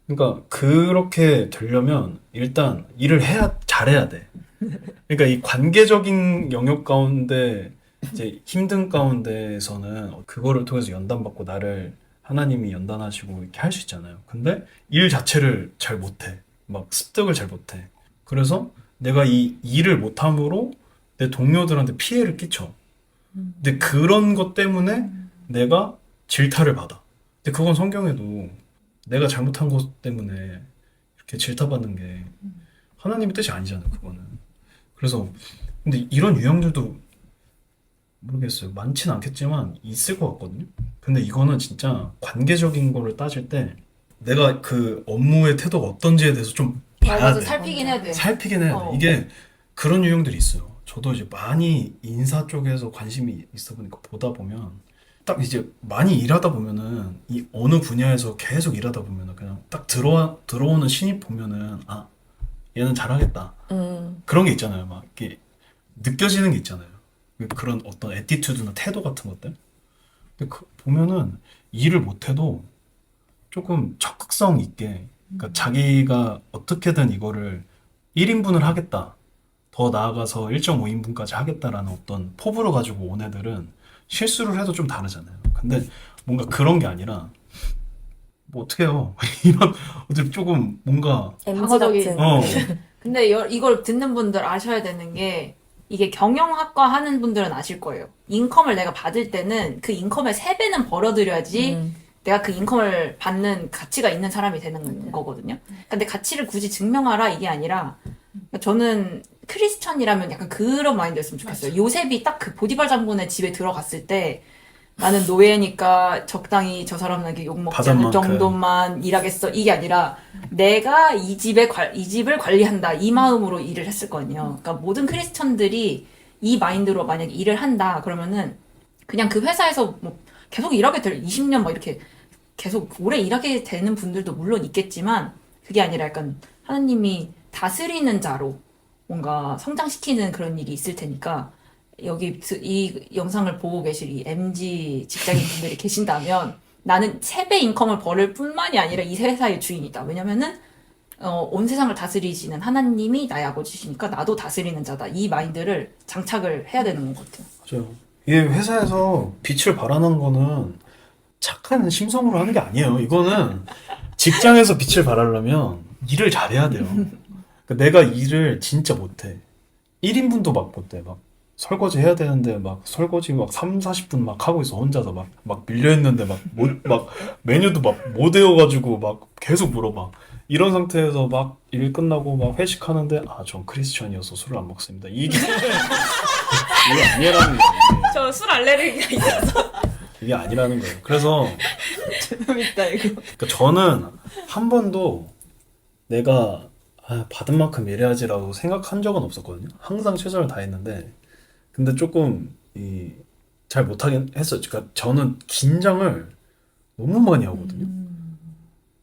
Speaker 1: 그러니까 그렇게 되려면 일단 일을 잘해야 돼. 그러니까 이 관계적인 영역 가운데 이제 힘든 가운데에서는 그거를 통해서 연단받고 나를 하나님이 연단하시고 이렇게 할 수 있잖아요. 근데 일 자체를 잘 못해. 막 습득을 잘 못해. 그래서 내가 이 일을 못함으로 내 동료들한테 피해를 끼쳐. 근데 그런 것 때문에 내가 질타를 받아. 근데 그건 성경에도 내가 잘못한 것 때문에 이렇게 질타받는 게 하나님의 뜻이 아니잖아요, 그거는. 그래서 근데 이런 유형들도 모르겠어요. 많지는 않겠지만 있을 것 같거든요. 근데 이거는 진짜 관계적인 거를 따질 때 내가 그 업무의 태도가 어떤지에 대해서 좀 봐야
Speaker 3: 맞아.
Speaker 1: 돼.
Speaker 3: 살피긴 해야 돼.
Speaker 1: 살피긴 해야 돼. 이게 그런 유형들이 있어요. 저도 이제 많이 인사 쪽에서 관심이 있어 보니까 보다 보면 딱 이제 많이 일하다 보면은 이 어느 분야에서 계속 일하다 보면은 그냥 딱 들어오는 신입 보면은 아 얘는 잘하겠다. 그런 게 있잖아요. 막 이렇게 느껴지는 게 있잖아요. 그런 어떤 애티튜드나 태도 같은 것들. 근데 보면은 일을 못해도 조금 적극성 있게, 그러니까 자기가 어떻게든 이거를 1인분을 하겠다. 더 나아가서 1.5인분까지 하겠다라는 어떤 포부를 가지고 온 애들은 실수를 해도 좀 다르잖아요. 근데 뭔가 그런 게 아니라 뭐 어떻게 해요. 이런 어차피 조금 뭔가
Speaker 4: MG
Speaker 3: 방어적인.
Speaker 4: 같은.
Speaker 3: 근데 이걸 듣는 분들 아셔야 되는 게 이게 경영학과 하는 분들은 아실 거예요. 인컴을 내가 받을 때는 그 인컴의 3배는 벌어들여야지 내가 그 인컴을 받는 가치가 있는 사람이 되는 거거든요. 근데 가치를 굳이 증명하라 이게 아니라 저는 크리스천이라면 약간 그런 마인드였으면 좋겠어요. 요셉이 딱 그 보디발 장군의 집에 들어갔을 때 나는 노예니까 적당히 저 사람에게 욕먹지 않을
Speaker 1: 받은 만큼.
Speaker 3: 정도만 일하겠어. 이게 아니라 내가 이 집을 관리한다. 이 마음으로 일을 했을 거 아니에요. 그러니까 모든 크리스천들이 이 마인드로 만약에 일을 한다. 그러면은 그냥 그 회사에서 뭐 계속 일하게 될 20년 막 이렇게 계속 오래 일하게 되는 분들도 물론 있겠지만 그게 아니라 약간 하나님이 다스리는 자로 뭔가 성장시키는 그런 일이 있을 테니까 여기 이 영상을 보고 계실 이 MG 직장인 분들이 계신다면 나는 3배 인컴을 벌을 뿐만이 아니라 이 회사의 주인이다. 왜냐면은 온 세상을 다스리시는 하나님이 나의 아버지시니까 나도 다스리는 자다. 이 마인드를 장착을 해야 되는 것 같아요.
Speaker 1: 맞아요. 이게 회사에서 빛을 발하는 거는 착한 심성으로 하는 게 아니에요. 이거는 직장에서 빛을 발하려면 일을 잘해야 돼요. 그러니까 내가 일을 진짜 못해. 1인분도 막 못해. 막 설거지 해야 되는데 막 설거지 막 3, 40분 막 하고 있어. 혼자서 막 밀려있는데 막 메뉴도 막 못 외워가지고 막 계속 물어봐. 이런 상태에서 막 일 끝나고 막 회식하는데 아, 전 크리스천이어서 술을 안 먹습니다. 이게 아니라는 거예요.
Speaker 3: 저 술 알레르기가 있어서
Speaker 1: 이게 아니라는 거예요. 그래서
Speaker 3: 재밌다 이거.
Speaker 1: 그러니까 저는 한 번도 내가 받은 만큼 일해야지라고 생각한 적은 없었거든요. 항상 최선을 다했는데 근데 조금 잘 못하긴 했어요. 그러니까 저는 긴장을 너무 많이 하거든요.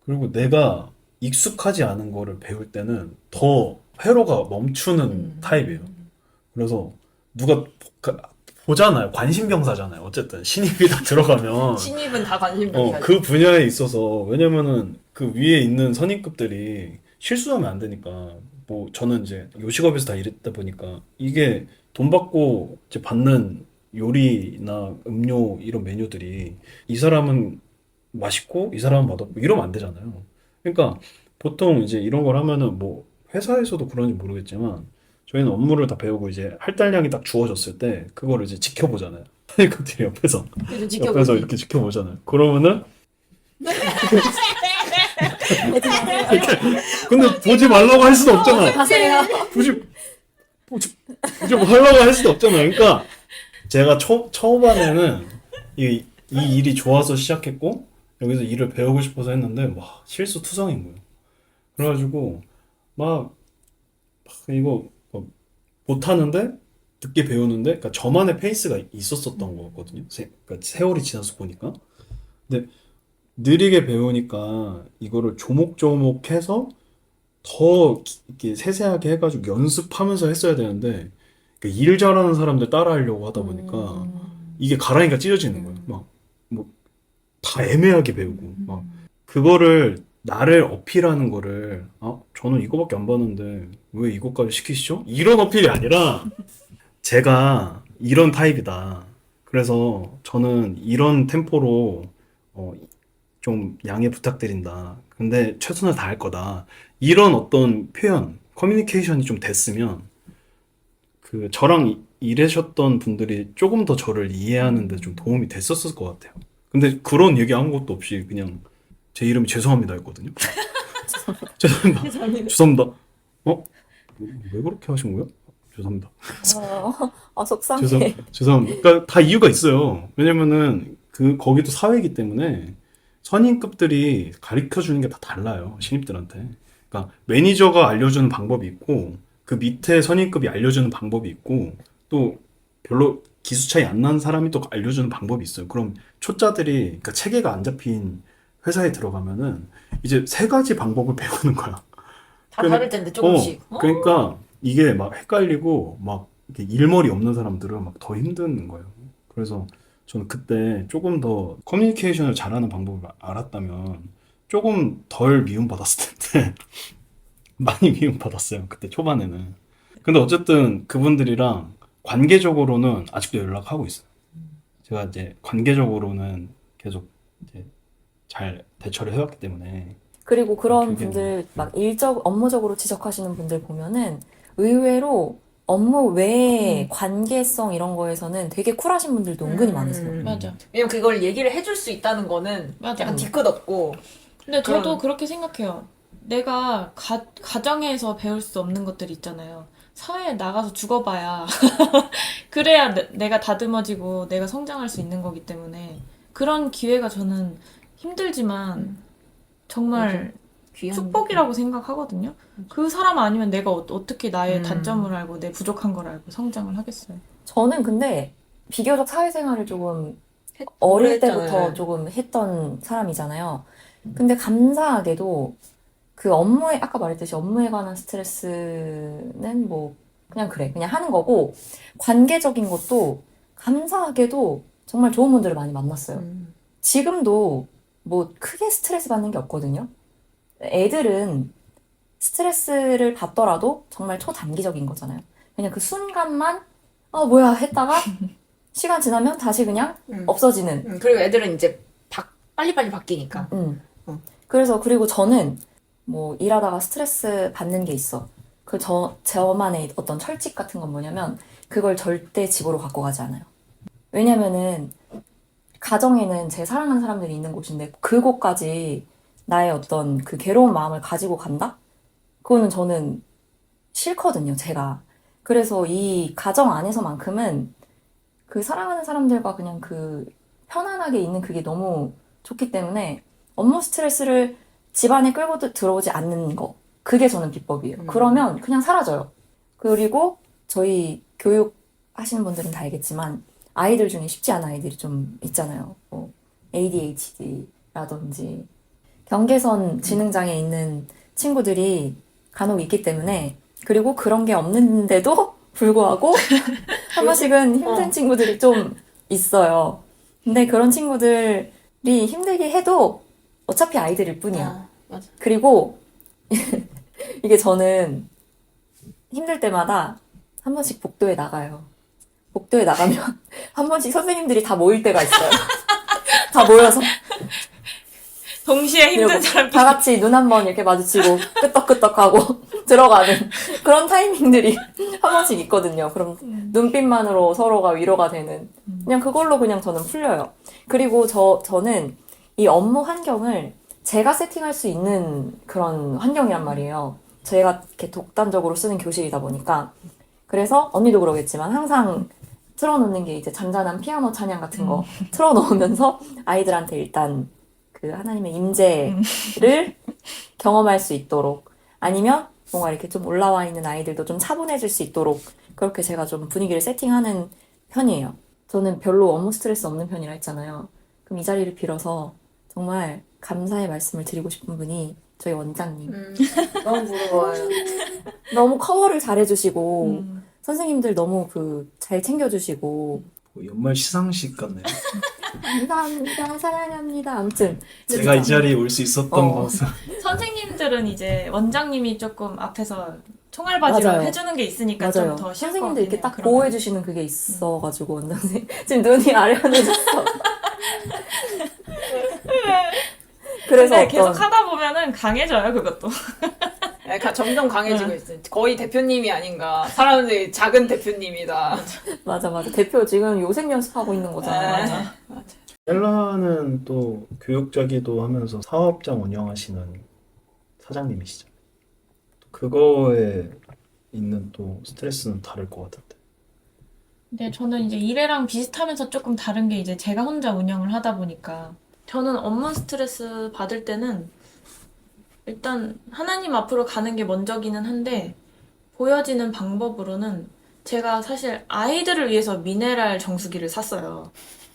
Speaker 1: 그리고 내가 익숙하지 않은 거를 배울 때는 더 회로가 멈추는 타입이에요. 그래서 누가 보잖아요. 관심병사잖아요. 어쨌든 신입이 딱 들어가면
Speaker 3: 신입은 다 관심병사지.
Speaker 1: 그 분야에 있어서 왜냐면은 그 위에 있는 선임급들이 실수하면 안 되니까 뭐 저는 이제 요식업에서 다 일했다 보니까 이게 돈 받고 이제 받는 요리나 음료 이런 메뉴들이 이 사람은 맛있고 이 사람은 맛없고 이러면 안 되잖아요. 그러니까 보통 이제 이런 걸 하면은 뭐 회사에서도 그런지 모르겠지만 저희는 업무를 다 배우고 이제 할당량이 딱 주어졌을 때 그거를 이제 지켜보잖아요. 사장님들이 옆에서 옆에서 이렇게 지켜보잖아요. 그러면은 근데 보지 말라고 할 수도 없잖아.
Speaker 4: 가세요.
Speaker 1: 보지 말라고 할 수도 없잖아요. 그러니까 제가 초반에는 이 일이 좋아서 시작했고 여기서 일을 배우고 싶어서 했는데 와 실수 투성인 거예요. 그래가지고 막 이거 못하는데 늦게 배우는데 그러니까 저만의 페이스가 있었었던 거거든요. 그러니까 세월이 지나서 보니까. 근데 느리게 배우니까 이거를 조목조목해서 더 이렇게 세세하게 해가지고 연습하면서 했어야 되는데 그러니까 일 잘하는 사람들 따라하려고 하다 보니까 이게 가라니까 찢어지는 거예요. 막 뭐 다 애매하게 배우고 막 그거를 나를 어필하는 거를 저는 이거밖에 안 봤는데 왜 이것까지 시키시죠? 이런 어필이 아니라 제가 이런 타입이다. 그래서 저는 이런 템포로 좀 양해 부탁드린다. 근데 최선을 다할 거다. 이런 어떤 표현, 커뮤니케이션이 좀 됐으면 그 저랑 일하셨던 분들이 조금 더 저를 이해하는 데 좀 도움이 됐었을 것 같아요. 근데 그런 얘기 아무것도 없이 그냥 제 이름이 죄송합니다 했거든요. 죄송합니다. 죄송합니다. 왜 그렇게 하신 거예요? 죄송합니다.
Speaker 4: 속상해.
Speaker 1: 죄송합니다. 그러니까 다 이유가 있어요. 왜냐면은 거기도 사회이기 때문에 선임급들이 가르쳐 주는 게 다 달라요. 신입들한테. 그러니까 매니저가 알려주는 방법이 있고 그 밑에 선임급이 알려주는 방법이 있고 또 별로 기수 차이 안 나는 사람이 또 알려주는 방법이 있어요. 그럼 초짜들이 그러니까 체계가 안 잡힌 회사에 들어가면은 이제 세 가지 방법을 배우는 거야.
Speaker 3: 다 다를 텐데 조금씩.
Speaker 1: 그러니까 이게 막 헷갈리고 막 이렇게 일머리 없는 사람들은 막 더 힘든 거예요. 그래서 저는 그때 조금 더 커뮤니케이션을 잘하는 방법을 알았다면 조금 덜 미움받았을 텐데 많이 미움받았어요. 그때 초반에는. 근데 어쨌든 그분들이랑 관계적으로는 아직도 연락하고 있어요. 제가 이제 관계적으로는 계속 이제 잘 대처를 해왔기 때문에.
Speaker 4: 그리고 그런
Speaker 1: 그게
Speaker 4: 분들 막 업무적으로 지적하시는 분들 보면은 의외로 업무 외에 관계성 이런 거에서는 되게 쿨하신 분들도 은근히 많으세요.
Speaker 2: 맞아.
Speaker 3: 왜냐면 그걸 얘기를 해줄 수 있다는 거는
Speaker 2: 맞아.
Speaker 3: 약간 뒤끝없고.
Speaker 2: 근데 저도
Speaker 3: 그런-
Speaker 2: 그렇게 생각해요. 내가 가정에서 배울 수 없는 것들 있잖아요. 사회에 나가서 죽어봐야 그래야 내가 다듬어지고 내가 성장할 수 있는 거기 때문에 그런 기회가 저는 힘들지만 정말
Speaker 3: 귀한
Speaker 2: 축복이라고 생각하거든요. 그 사람 아니면 내가 어떻게 나의 단점을 알고 내 부족한 걸 알고 성장을 하겠어요.
Speaker 4: 저는 근데 비교적 사회생활을 조금
Speaker 3: 오래
Speaker 4: 어릴
Speaker 3: 했잖아요.
Speaker 4: 때부터 조금 했던 사람이잖아요. 근데 감사하게도 그 아까 말했듯이 업무에 관한 스트레스는 뭐 그냥 그래, 그냥 하는 거고 관계적인 것도 감사하게도 정말 좋은 분들을 많이 만났어요. 지금도 뭐 크게 스트레스 받는 게 없거든요. 애들은 스트레스를 받더라도 정말 초단기적인 거잖아요. 그냥 그 순간만 뭐야 했다가 시간 지나면 다시 그냥 없어지는.
Speaker 3: 그리고 애들은 이제 빨리빨리 바뀌니까.
Speaker 4: 그래서 그리고 저는 뭐 일하다가 스트레스 받는 게 있어. 저만의 어떤 철칙 같은 건 뭐냐면 그걸 절대 집으로 갖고 가지 않아요. 왜냐면은 가정에는 제 사랑하는 사람들이 있는 곳인데 그곳까지 나의 어떤 그 괴로운 마음을 가지고 간다? 그거는 저는 싫거든요, 제가. 그래서 이 가정 안에서만큼은 그 사랑하는 사람들과 그냥 그 편안하게 있는 그게 너무 좋기 때문에 업무 스트레스를 집안에 끌고 들어오지 않는 거. 그게 저는 비법이에요. 그러면 그냥 사라져요. 그리고 저희 교육 하시는 분들은 다 알겠지만 아이들 중에 쉽지 않은 아이들이 좀 있잖아요. 뭐 ADHD라든지 경계선 지능장애 있는 친구들이 간혹 있기 때문에 그리고 그런 게 없는데도 불구하고 한 번씩은 힘든 친구들이 좀 있어요. 근데 그런 친구들이 힘들게 해도 어차피 아이들일 뿐이야.
Speaker 3: 맞아.
Speaker 4: 그리고 이게 저는 힘들 때마다 한 번씩 복도에 나가요. 복도에 나가면 한 번씩 선생님들이 다 모일 때가 있어요. 다 모여서
Speaker 2: 동시에 힘든
Speaker 4: 그리고
Speaker 2: 사람끼리.
Speaker 4: 다 같이 눈 한 번 이렇게 마주치고 끄떡끄떡하고 들어가는 그런 타이밍들이 한 번씩 있거든요. 그럼 눈빛만으로 서로가 위로가 되는 그냥 그걸로 그냥 저는 풀려요. 그리고 저는 이 업무 환경을 제가 세팅할 수 있는 그런 환경이란 말이에요. 제가 이렇게 독단적으로 쓰는 교실이다 보니까. 그래서 언니도 그러겠지만 항상 틀어놓는 게 이제 잔잔한 피아노 찬양 같은 거 틀어놓으면서 아이들한테 일단 그 하나님의 임재를 경험할 수 있도록 아니면 뭔가 이렇게 좀 올라와 있는 아이들도 좀 차분해질 수 있도록 그렇게 제가 좀 분위기를 세팅하는 편이에요. 저는 별로 업무 스트레스 없는 편이라 했잖아요. 그럼 이 자리를 빌어서 정말 감사의 말씀을 드리고 싶은 분이 저희 원장님.
Speaker 3: 너무 부러워요.
Speaker 4: 너무 커버를 잘해주시고 선생님들 너무 잘 챙겨주시고
Speaker 1: 뭐 연말 시상식 같네요.
Speaker 4: 감사합니다, 사랑합니다. 아무튼
Speaker 1: 제가 이 자리에 올 수 있었던 것은
Speaker 2: 선생님들은 이제 원장님이 조금 앞에서 총알바지로
Speaker 4: 맞아요.
Speaker 2: 해주는 게 있으니까
Speaker 4: 맞아요.
Speaker 2: 좀 더 쉬울 것
Speaker 4: 선생님들 이렇게
Speaker 2: 같긴
Speaker 4: 딱
Speaker 2: 해요, 그러면.
Speaker 4: 보호해주시는 그게 있어가지고 원장님 지금 눈이 아련해졌어. 그래서
Speaker 2: 근데 계속
Speaker 4: 어떤
Speaker 2: 하다 보면은 강해져요, 그것도.
Speaker 3: 점점 강해지고 있어요. 거의 대표님이 아닌가. 사람들이 작은 대표님이다.
Speaker 4: 맞아 대표 지금 요생 연습하고 있는 거잖아요.
Speaker 1: 셀라는 또 교육자기도 하면서 사업장 운영하시는 사장님이시죠. 그거에 있는 또 스트레스는 다를 것 같은데.
Speaker 2: 근데 저는 이제 일애랑 비슷하면서 조금 다른 게 이제 제가 혼자 운영을 하다 보니까 저는 업무 스트레스 받을 때는 일단 하나님 앞으로 가는 게 먼저기는 한데 보여지는 방법으로는 제가 사실 아이들을 위해서 미네랄 정수기를 샀어요.
Speaker 3: 또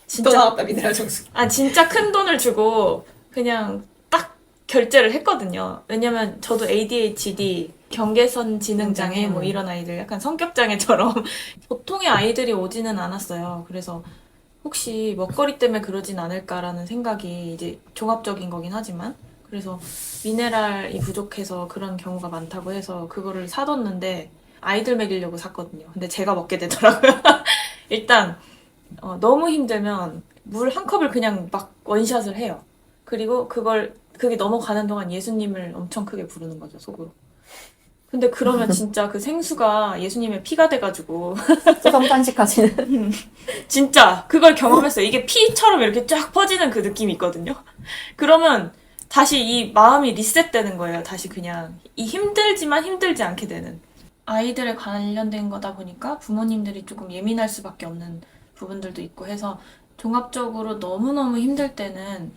Speaker 2: 진짜
Speaker 3: 나왔다, 미네랄 정수.
Speaker 2: 진짜 큰 돈을 주고 그냥 딱 결제를 했거든요. 왜냐면 저도 ADHD, 경계선 지능장애 뭐 이런 아이들 약간 성격장애처럼 보통의 아이들이 오지는 않았어요. 그래서 혹시 먹거리 때문에 그러진 않을까라는 생각이 이제 종합적인 거긴 하지만 그래서 미네랄이 부족해서 그런 경우가 많다고 해서 그거를 사뒀는데 아이들 먹이려고 샀거든요. 근데 제가 먹게 되더라고요. 일단 너무 힘들면 물 한 컵을 그냥 막 원샷을 해요. 그리고 그게 넘어가는 동안 예수님을 엄청 크게 부르는 거죠, 속으로. 근데 그러면 진짜 그 생수가 예수님의 피가 돼가지고
Speaker 4: 성탄식하시는
Speaker 2: 진짜 그걸 경험했어요. 이게 피처럼 이렇게 쫙 퍼지는 그 느낌이 있거든요. 그러면 다시 이 마음이 리셋되는 거예요. 다시 그냥 이 힘들지만 힘들지 않게 되는. 아이들에 관련된 거다 보니까 부모님들이 조금 예민할 수밖에 없는 부분들도 있고 해서 종합적으로 너무너무 힘들 때는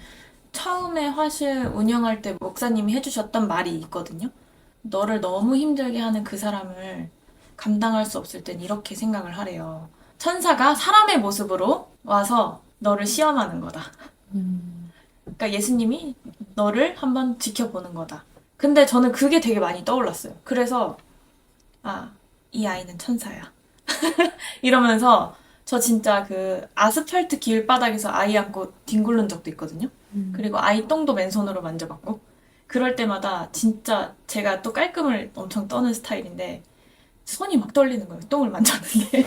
Speaker 2: 처음에 화실 운영할 때 목사님이 해주셨던 말이 있거든요. 너를 너무 힘들게 하는 그 사람을 감당할 수 없을 땐 이렇게 생각을 하래요. 천사가 사람의 모습으로 와서 너를 시험하는 거다. 그러니까 예수님이 너를 한번 지켜보는 거다. 근데 저는 그게 되게 많이 떠올랐어요. 그래서 이 아이는 천사야. 이러면서 저 진짜 그 아스팔트 길바닥에서 아이 안고 뒹굴른 적도 있거든요. 그리고 아이 똥도 맨손으로 만져봤고 그럴 때마다 진짜 제가 또 깔끔을 엄청 떠는 스타일인데 손이 막 떨리는 거예요. 똥을 만졌는데.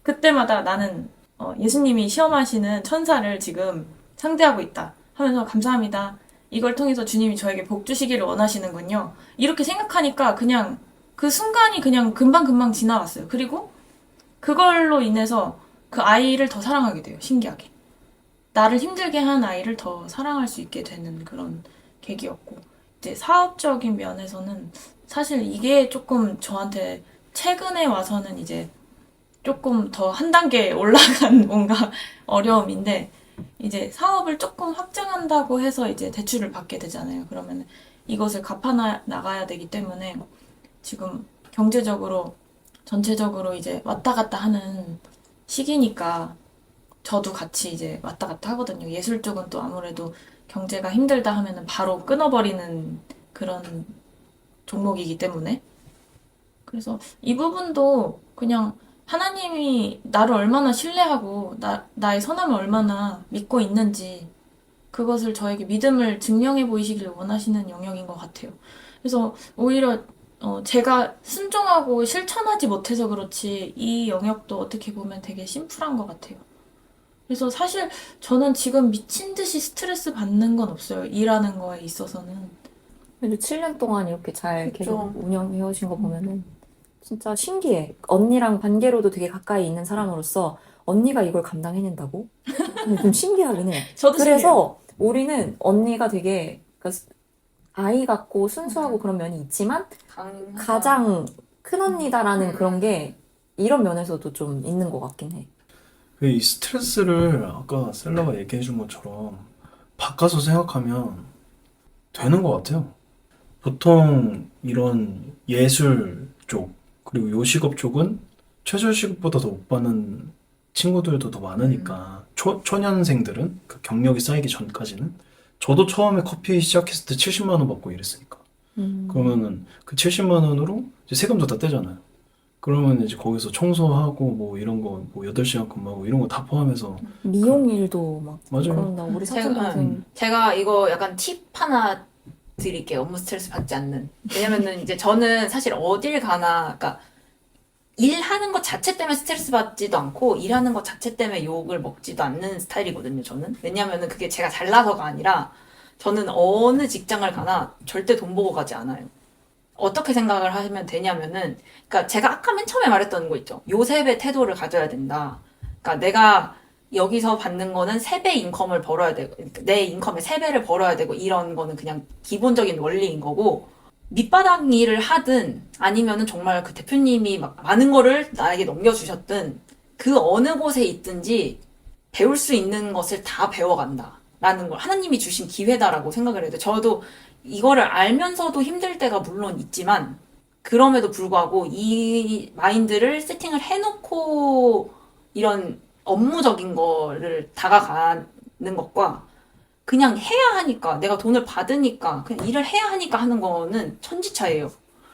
Speaker 2: 그때마다 나는 예수님이 시험하시는 천사를 지금 상대하고 있다 하면서 감사합니다. 이걸 통해서 주님이 저에게 복 주시기를 원하시는군요. 이렇게 생각하니까 그냥 그 순간이 그냥 금방금방 지나갔어요. 그리고 그걸로 인해서 그 아이를 더 사랑하게 돼요. 신기하게. 나를 힘들게 한 아이를 더 사랑할 수 있게 되는 그런 계기였고 이제 사업적인 면에서는 사실 이게 조금 저한테 최근에 와서는 이제 조금 더 한 단계 올라간 뭔가 어려움인데 이제 사업을 조금 확장한다고 해서 이제 대출을 받게 되잖아요. 그러면 이것을 갚아 나가야 되기 때문에 지금 경제적으로 전체적으로 이제 왔다 갔다 하는 시기니까 저도 같이 이제 왔다 갔다 하거든요. 예술 쪽은 또 아무래도 경제가 힘들다 하면은 바로 끊어버리는 그런 종목이기 때문에. 그래서 이 부분도 그냥 하나님이 나를 얼마나 신뢰하고 나의 선함을 얼마나 믿고 있는지 그것을 저에게 믿음을 증명해 보이시길 원하시는 영역인 것 같아요. 그래서 오히려 제가 순종하고 실천하지 못해서 그렇지 이 영역도 어떻게 보면 되게 심플한 것 같아요. 그래서 사실 저는 지금 미친 듯이 스트레스 받는 건 없어요. 일하는 거에 있어서는.
Speaker 4: 그래도 7년 동안 이렇게 잘
Speaker 3: 그쵸.
Speaker 4: 계속 운영해 오신 거 보면은 진짜 신기해. 언니랑 관계로도 되게 가까이 있는 사람으로서 언니가 이걸 감당해낸다고? 근데 좀 신기하긴 해.
Speaker 2: 저도
Speaker 4: 그래서 우리는 언니가 되게 그러니까 아이 같고 순수하고 그런 면이 있지만 가장 큰 언니다라는 그런 게 이런 면에서도 좀 있는 것 같긴 해.
Speaker 1: 이 스트레스를 아까 셀라가 얘기해 준 것처럼 바꿔서 생각하면 되는 것 같아요. 보통 이런 예술 쪽, 그리고 요식업 쪽은 최저시급보다 더 못 받는 친구들도 더 많으니까, 초년생들은 그 경력이 쌓이기 전까지는. 저도 처음에 커피 시작했을 때 70만 원 받고 일했으니까. 그러면은 그 70만 원으로 이제 세금도 다 떼잖아요. 그러면 이제 거기서 청소하고 뭐 이런 거, 뭐 8시간 근무하고 이런 거 다 포함해서.
Speaker 4: 미용 일도 막
Speaker 1: 맞아요.
Speaker 4: 그런다. 우리 사촌
Speaker 3: 제가,
Speaker 4: 동생
Speaker 3: 제가 이거 약간 팁 하나 드릴게요. 업무 스트레스 받지 않는. 왜냐면은 이제 저는 사실 어딜 가나, 그러니까 일하는 것 자체 때문에 스트레스 받지도 않고 일하는 것 자체 때문에 욕을 먹지도 않는 스타일이거든요, 저는. 왜냐면은 그게 제가 잘나서가 아니라 저는 어느 직장을 가나 절대 돈 보고 가지 않아요. 어떻게 생각을 하시면 되냐면은, 그러니까 제가 아까 맨 처음에 말했던 거 있죠. 요셉의 태도를 가져야 된다. 그러니까 내가 여기서 받는 거는 3배 인컴을 벌어야 되고, 내 인컴의 3배를 벌어야 되고, 이런 거는 그냥 기본적인 원리인 거고, 밑바닥 일을 하든 아니면은 정말 그 대표님이 막 많은 거를 나에게 넘겨주셨든 그 어느 곳에 있든지 배울 수 있는 것을 다 배워간다. 라는 걸 하나님이 주신 기회다라고 생각을 해요. 저도 이거를 알면서도 힘들 때가 물론 있지만 그럼에도 불구하고 이 마인드를 세팅을 해놓고 이런 업무적인 거를 다가가는 것과 그냥 해야 하니까, 내가 돈을 받으니까, 그냥 일을 해야 하니까 하는 거는 천지차이예요.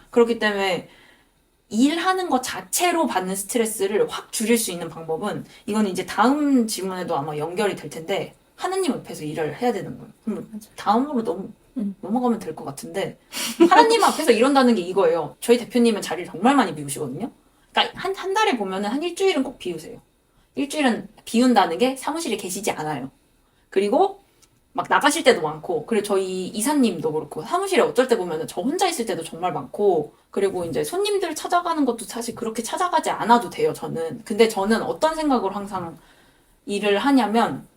Speaker 3: 그렇기 때문에 일하는 것 자체로 받는 스트레스를 확 줄일 수 있는 방법은, 이거는 이제 다음 질문에도 아마 연결이 될 텐데, 하나님 앞에서 일을 해야 되는 거예요. 그럼 다음으로 넘어가면 될 것 같은데, 하나님 앞에서 이런다는 게 이거예요. 저희 대표님은 자리를 정말 많이 비우시거든요. 그러니까 한 달에 보면은 한 일주일은 꼭 비우세요. 일주일은 비운다는 게 사무실에 계시지 않아요. 그리고 막 나가실 때도 많고, 그리고 저희 이사님도 그렇고, 사무실에 어쩔 때 보면은 저 혼자 있을 때도 정말 많고, 그리고 이제 손님들 찾아가는 것도 사실 그렇게 찾아가지 않아도 돼요, 저는. 근데 저는 어떤 생각으로 항상 일을 하냐면,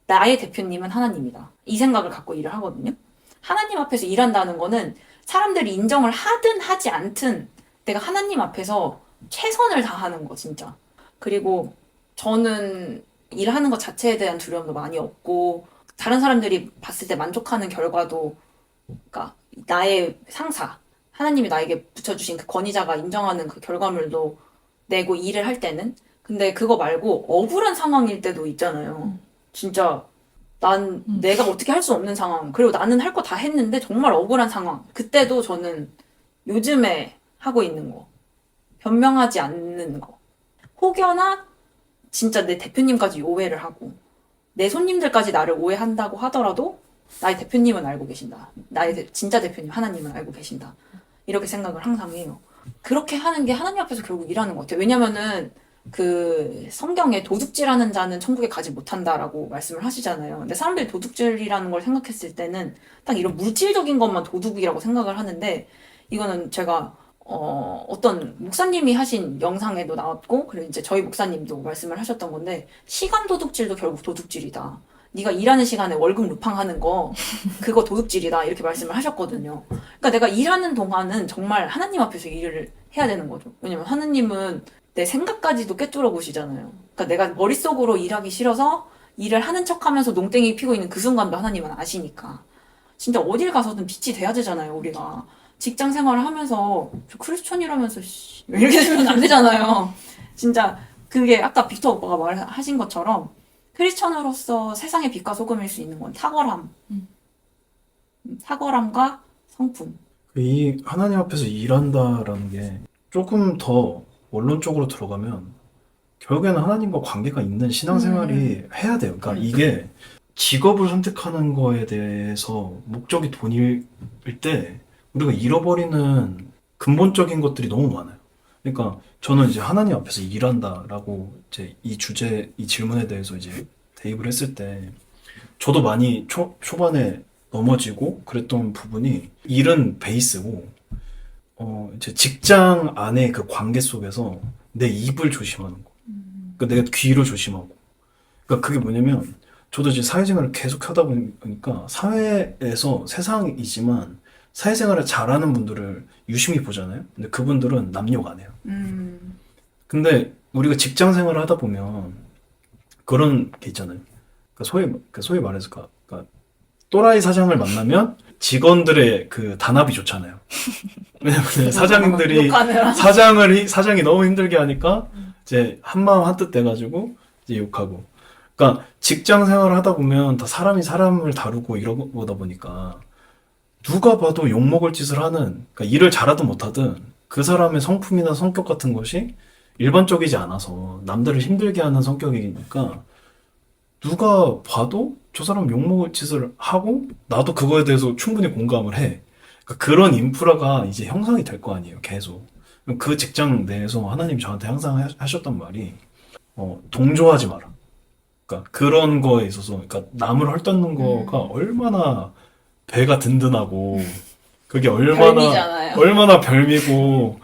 Speaker 3: 나의 대표님은 하나님이다. 이 생각을 갖고 일을 하거든요. 하나님 앞에서 일한다는 거는 사람들이 인정을 하든 하지 않든 내가 하나님 앞에서 최선을 다하는 거, 진짜. 그리고 저는 일하는 것 자체에 대한 두려움도 많이 없고, 다른 사람들이 봤을 때 만족하는 결과도, 그러니까 나의 상사, 하나님이 나에게 붙여주신 그 권위자가 인정하는 그 결과물도 내고 일을 할 때는. 근데 그거 말고 억울한 상황일 때도 있잖아요. 진짜 난 내가 어떻게 할 수 없는 상황, 그리고 나는 할 거 다 했는데 정말 억울한 상황. 그때도 저는 요즘에 하고 있는 거, 변명하지 않는 거. 혹여나 진짜 내 대표님까지 오해를 하고 내 손님들까지 나를 오해한다고 하더라도 나의 대표님은 알고 계신다. 나의 진짜 대표님 하나님은 알고 계신다. 이렇게 생각을 항상 해요. 그렇게 하는 게 하나님 앞에서 결국 일하는 것 같아요. 왜냐면은 그 성경에 도둑질하는 자는 천국에 가지 못한다라고 말씀을 하시잖아요. 근데 사람들이 도둑질이라는 걸 생각했을 때는 딱 이런 물질적인 것만 도둑이라고 생각을 하는데, 이거는 제가 어떤 목사님이 하신 영상에도 나왔고, 그리고 이제 저희 목사님도 말씀을 하셨던 건데, 시간 도둑질도 결국 도둑질이다. 네가 일하는 시간에 월급 루팡하는 거, 그거 도둑질이다. 이렇게 말씀을 하셨거든요. 그러니까 내가 일하는 동안은 정말 하나님 앞에서 일을 해야 되는 거죠. 왜냐면 하나님은 내 생각까지도 꿰뚫어 보시잖아요. 그러니까 내가 머릿속으로 일하기 싫어서 일을 하는 척하면서 농땡이 피고 있는 그 순간도 하나님은 아시니까. 진짜 어딜 가서든 빛이 돼야 되잖아요, 우리가. 직장 생활을 하면서 저 크리스천이라면서 이렇게 되면 안 되잖아요. 진짜 그게 아까 빅터 오빠가 말하신 것처럼 크리스천으로서 세상의 빛과 소금일 수 있는 건 탁월함. 탁월함과 성품.
Speaker 1: 이 하나님 앞에서 일한다라는 게 조금 더 원론적으로 들어가면 결국에는 하나님과 관계가 있는 신앙생활이 해야 돼요. 그러니까 이게 직업을 선택하는 거에 대해서 목적이 돈일 때 우리가 잃어버리는 근본적인 것들이 너무 많아요. 그러니까 저는 이제 하나님 앞에서 일한다라고 이제 이 주제, 이 질문에 대해서 이제 대입을 했을 때 저도 많이 초반에 넘어지고 그랬던 부분이 일은 베이스고 이제 직장 안의 그 관계 속에서 내 입을 조심하는 거. 그러니까 내가 귀를 조심하고. 그러니까 그게 뭐냐면 저도 이제 사회생활을 계속 하다 보니까 사회에서 세상이지만 사회생활을 잘하는 분들을 유심히 보잖아요. 근데 그분들은 남 욕 안 해요. 근데 우리가 직장 생활을 하다 보면 그런 게 있잖아요. 소위 말해서 그러니까 또라이 사장을 만나면 직원들의 그 단합이 좋잖아요. 왜냐면 사장님들이
Speaker 3: 욕하느라.
Speaker 1: 사장이 너무 힘들게 하니까 이제 한마음 한뜻 돼가지고 이제 욕하고. 그러니까 직장 생활을 하다 보면 다 사람이 사람을 다루고 이러다 보니까 누가 봐도 욕먹을 짓을 하는, 그러니까 일을 잘하든 못하든 그 사람의 성품이나 성격 같은 것이 일반적이지 않아서 남들을 힘들게 하는 성격이니까 누가 봐도 저 사람 욕먹을 짓을 하고 나도 그거에 대해서 충분히 공감을 해. 그러니까 그런 인프라가 이제 형성이 될 거 아니에요, 계속. 그 직장 내에서 하나님이 저한테 항상 하셨던 말이 동조하지 마라. 그러니까 그런 거에 있어서, 그러니까 남을 헐뜯는 거가 얼마나 배가 든든하고 그게
Speaker 3: 별미잖아요.
Speaker 1: 얼마나 별미고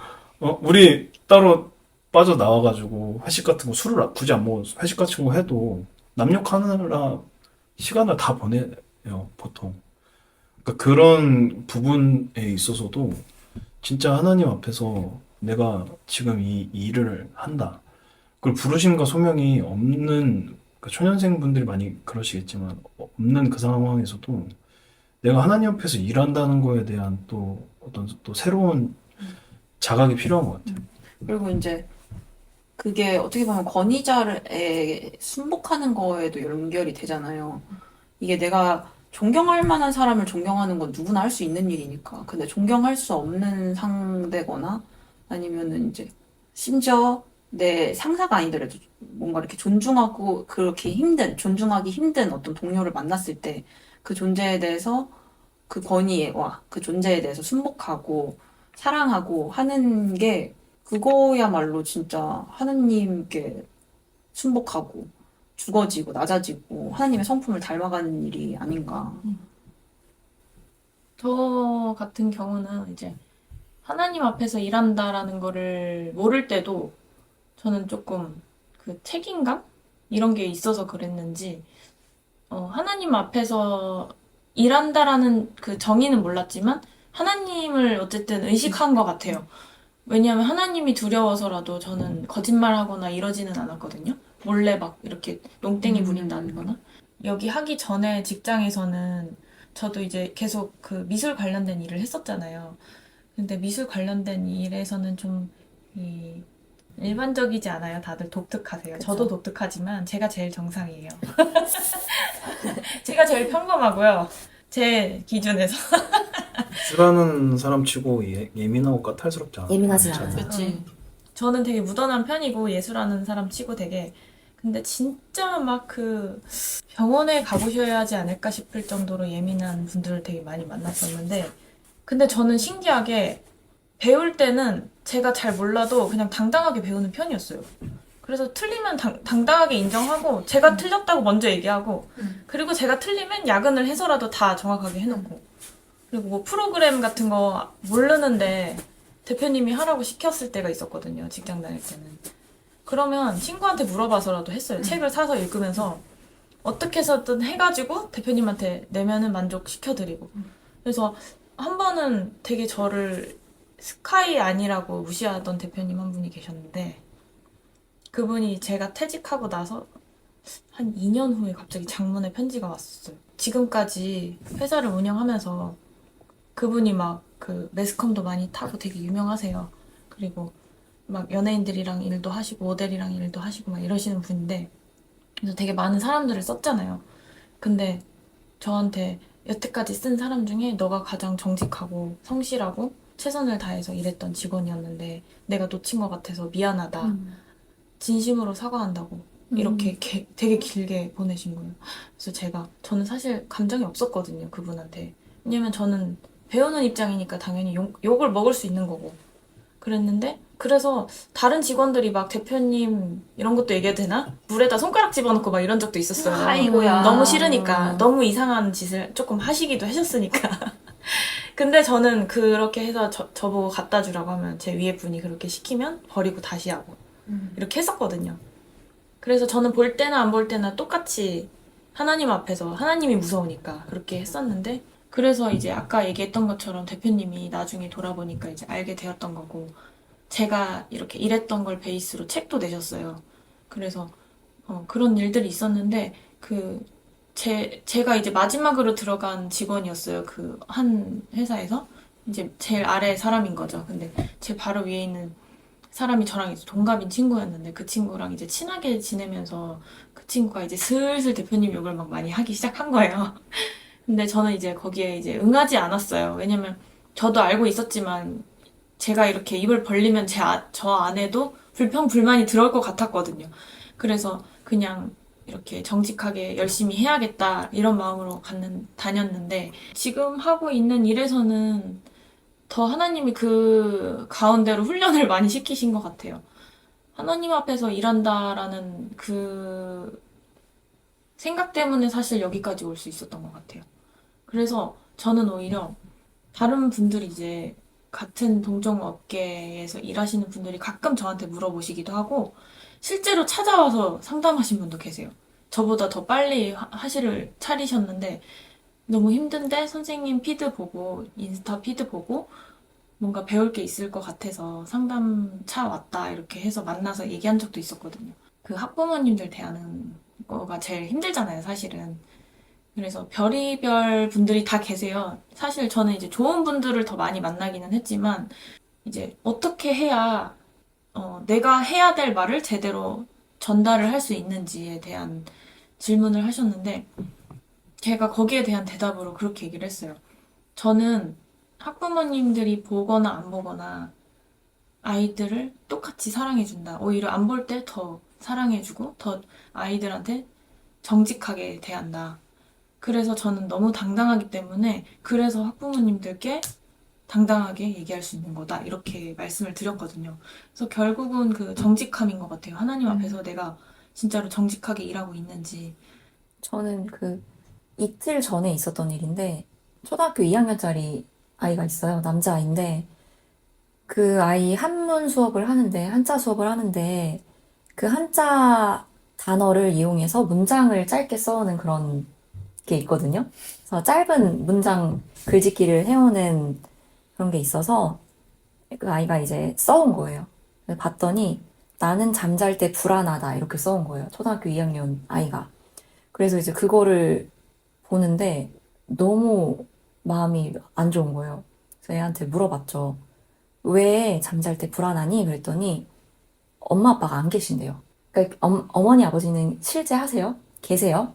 Speaker 1: 우리 따로 빠져 나와가지고 회식 같은 거 술을 굳이 안 먹어 회식 같은 거 해도 남 욕하느라 시간을 다 보내요, 보통. 그러니까 그런 부분에 있어서도 진짜 하나님 앞에서 내가 지금 이 일을 한다. 그리고 부르심과 소명이 없는 그 초년생 분들이 많이 그러시겠지만 없는 그 상황에서도 내가 하나님 앞에서 일한다는 거에 대한 또 어떤 또 새로운 자각이 필요한 것 같아요.
Speaker 3: 그리고 이제 그게 어떻게 보면 권위자에 순복하는 거에도 연결이 되잖아요. 이게 내가 존경할 만한 사람을 존경하는 건 누구나 할 수 있는 일이니까. 근데 존경할 수 없는 상대거나 아니면은 이제 심지어 내 상사가 아니더라도 뭔가 이렇게 존중하고 그렇게 존중하기 힘든 어떤 동료를 만났을 때 그 존재에 대해서 그 권위와 그 존재에 대해서 순복하고 사랑하고 하는 게 그거야말로 진짜 하나님께 순복하고 죽어지고 낮아지고 하나님의 성품을 닮아가는 일이 아닌가.
Speaker 2: 저 같은 경우는 이제 하나님 앞에서 일한다라는 거를 모를 때도 저는 조금 그 책임감? 이런 게 있어서 그랬는지, 하나님 앞에서 일한다라는 그 정의는 몰랐지만, 하나님을 어쨌든 의식한 것 같아요. 왜냐하면 하나님이 두려워서라도 저는 거짓말하거나 이러지는 않았거든요. 몰래 막 이렇게 농땡이 부린다거나. 여기 하기 전에 직장에서는 저도 이제 계속 그 미술 관련된 일을 했었잖아요. 근데 미술 관련된 일에서는 좀 일반적이지 않아요. 다들 독특하세요.
Speaker 4: 그쵸.
Speaker 2: 저도 독특하지만 제가 제일 정상이에요. 제가 제일 평범하고요. 제 기준에서.
Speaker 1: 술하는 사람 치고 예민하고 까탈스럽지 않아요.
Speaker 4: 예민하진
Speaker 1: 진짜.
Speaker 4: 않아요.
Speaker 3: 그렇지.
Speaker 2: 저는 되게 무던한 편이고 예술하는 사람 치고 되게, 근데 진짜 막 그 병원에 가보셔야 하지 않을까 싶을 정도로 예민한 분들을 되게 많이 만났었는데, 근데 저는 신기하게 배울 때는 제가 잘 몰라도 그냥 당당하게 배우는 편이었어요. 그래서 틀리면 당당하게 인정하고 제가 틀렸다고 먼저 얘기하고, 그리고 제가 틀리면 야근을 해서라도 다 정확하게 해놓고, 그리고 뭐 프로그램 같은 거 모르는데 대표님이 하라고 시켰을 때가 있었거든요. 직장 다닐 때는. 그러면 친구한테 물어봐서라도 했어요. 책을 사서 읽으면서 어떻게 해서든 해가지고 대표님한테 내면은 만족시켜드리고. 그래서 한 번은 되게 저를 스카이 아니라고 무시하던 대표님 한 분이 계셨는데, 그분이 제가 퇴직하고 나서 한 2년 후에 갑자기 장문의 편지가 왔어요. 지금까지 회사를 운영하면서 그분이 막 그 매스컴도 많이 타고 되게 유명하세요. 그리고 막 연예인들이랑 일도 하시고 모델이랑 일도 하시고 막 이러시는 분인데, 그래서 되게 많은 사람들을 썼잖아요. 근데 저한테 여태까지 쓴 사람 중에 너가 가장 정직하고 성실하고 최선을 다해서 일했던 직원이었는데 내가 놓친 것 같아서 미안하다. 진심으로 사과한다고. 이렇게 되게 길게 보내신 거예요. 그래서 저는 사실 감정이 없었거든요, 그분한테. 왜냐면 저는 배우는 입장이니까 당연히 욕을 먹을 수 있는 거고. 그랬는데 그래서 다른 직원들이 막 대표님 이런 것도 얘기해도 되나? 물에다 손가락 집어넣고 막 이런 적도 있었어요.
Speaker 3: 아이고야.
Speaker 2: 너무 싫으니까. 너무 이상한 짓을 조금 하시기도 하셨으니까. 근데 저는 그렇게 해서 저보고 갖다 주라고 하면 제 위에 분이 그렇게 시키면 버리고 다시 하고 이렇게 했었거든요. 그래서 저는 볼 때나 안 볼 때나 똑같이 하나님 앞에서 하나님이 무서우니까 그렇게 했었는데 그래서 이제 아까 얘기했던 것처럼 대표님이 나중에 돌아보니까 이제 알게 되었던 거고 제가 이렇게 일했던 걸 베이스로 책도 내셨어요. 그래서 그런 일들이 있었는데 제가 이제 마지막으로 들어간 직원이었어요. 그 한 회사에서 이제 제일 아래 사람인 거죠. 근데 제 바로 위에 있는 사람이 저랑 이제 동갑인 친구였는데 그 친구랑 이제 친하게 지내면서 그 친구가 이제 슬슬 대표님 욕을 막 많이 하기 시작한 거예요. 근데 저는 이제 거기에 이제 응하지 않았어요. 왜냐면 저도 알고 있었지만 제가 이렇게 입을 벌리면 저 안에도 불평불만이 들어올 것 같았거든요. 그래서 그냥 이렇게 정직하게 열심히 해야겠다 이런 마음으로 다녔는데 지금 하고 있는 일에서는 더 하나님이 그 가운데로 훈련을 많이 시키신 것 같아요. 하나님 앞에서 일한다라는 그 생각 때문에 사실 여기까지 올 수 있었던 것 같아요. 그래서 저는 오히려 다른 분들이 이제 같은 동종 업계에서 일하시는 분들이 가끔 저한테 물어보시기도 하고 실제로 찾아와서 상담하신 분도 계세요. 저보다 더 빨리 하시를 차리셨는데 너무 힘든데 선생님 피드 보고 인스타 피드 보고 뭔가 배울 게 있을 것 같아서 상담차 왔다 이렇게 해서 만나서 얘기한 적도 있었거든요. 그 학부모님들 대하는 거가 제일 힘들잖아요, 사실은. 그래서 별의별 분들이 다 계세요. 사실 저는 이제 좋은 분들을 더 많이 만나기는 했지만 이제 어떻게 해야 내가 해야 될 말을 제대로 전달을 할 수 있는지에 대한 질문을 하셨는데 제가 거기에 대한 대답으로 그렇게 얘기를 했어요. 저는 학부모님들이 보거나 안 보거나 아이들을 똑같이 사랑해준다. 오히려 안 볼 때 더 사랑해주고 더 아이들한테 정직하게 대한다. 그래서 저는 너무 당당하기 때문에 그래서 학부모님들께 당당하게 얘기할 수 있는 거다. 이렇게 말씀을 드렸거든요. 그래서 결국은 그 정직함인 것 같아요. 하나님 앞에서 내가 진짜로 정직하게 일하고 있는지.
Speaker 4: 저는 그 이틀 전에 있었던 일인데 초등학교 2학년짜리 아이가 있어요. 남자아이인데 그 아이 한문 수업을 하는데 한자 수업을 하는데 그 한자 단어를 이용해서 문장을 짧게 써오는 그런 게 있거든요. 그래서 짧은 문장 글짓기를 해오는 그런 게 있어서 그 아이가 이제 써온 거예요. 그래서 봤더니 나는 잠잘 때 불안하다 이렇게 써온 거예요. 초등학교 2학년 아이가. 그래서 이제 그거를 보는데 너무 마음이 안 좋은 거예요. 그래서 애한테 물어봤죠. 왜 잠잘 때 불안하니? 그랬더니 엄마 아빠가 안 계신대요. 그러니까 어머니 아버지는 실제 하세요? 계세요?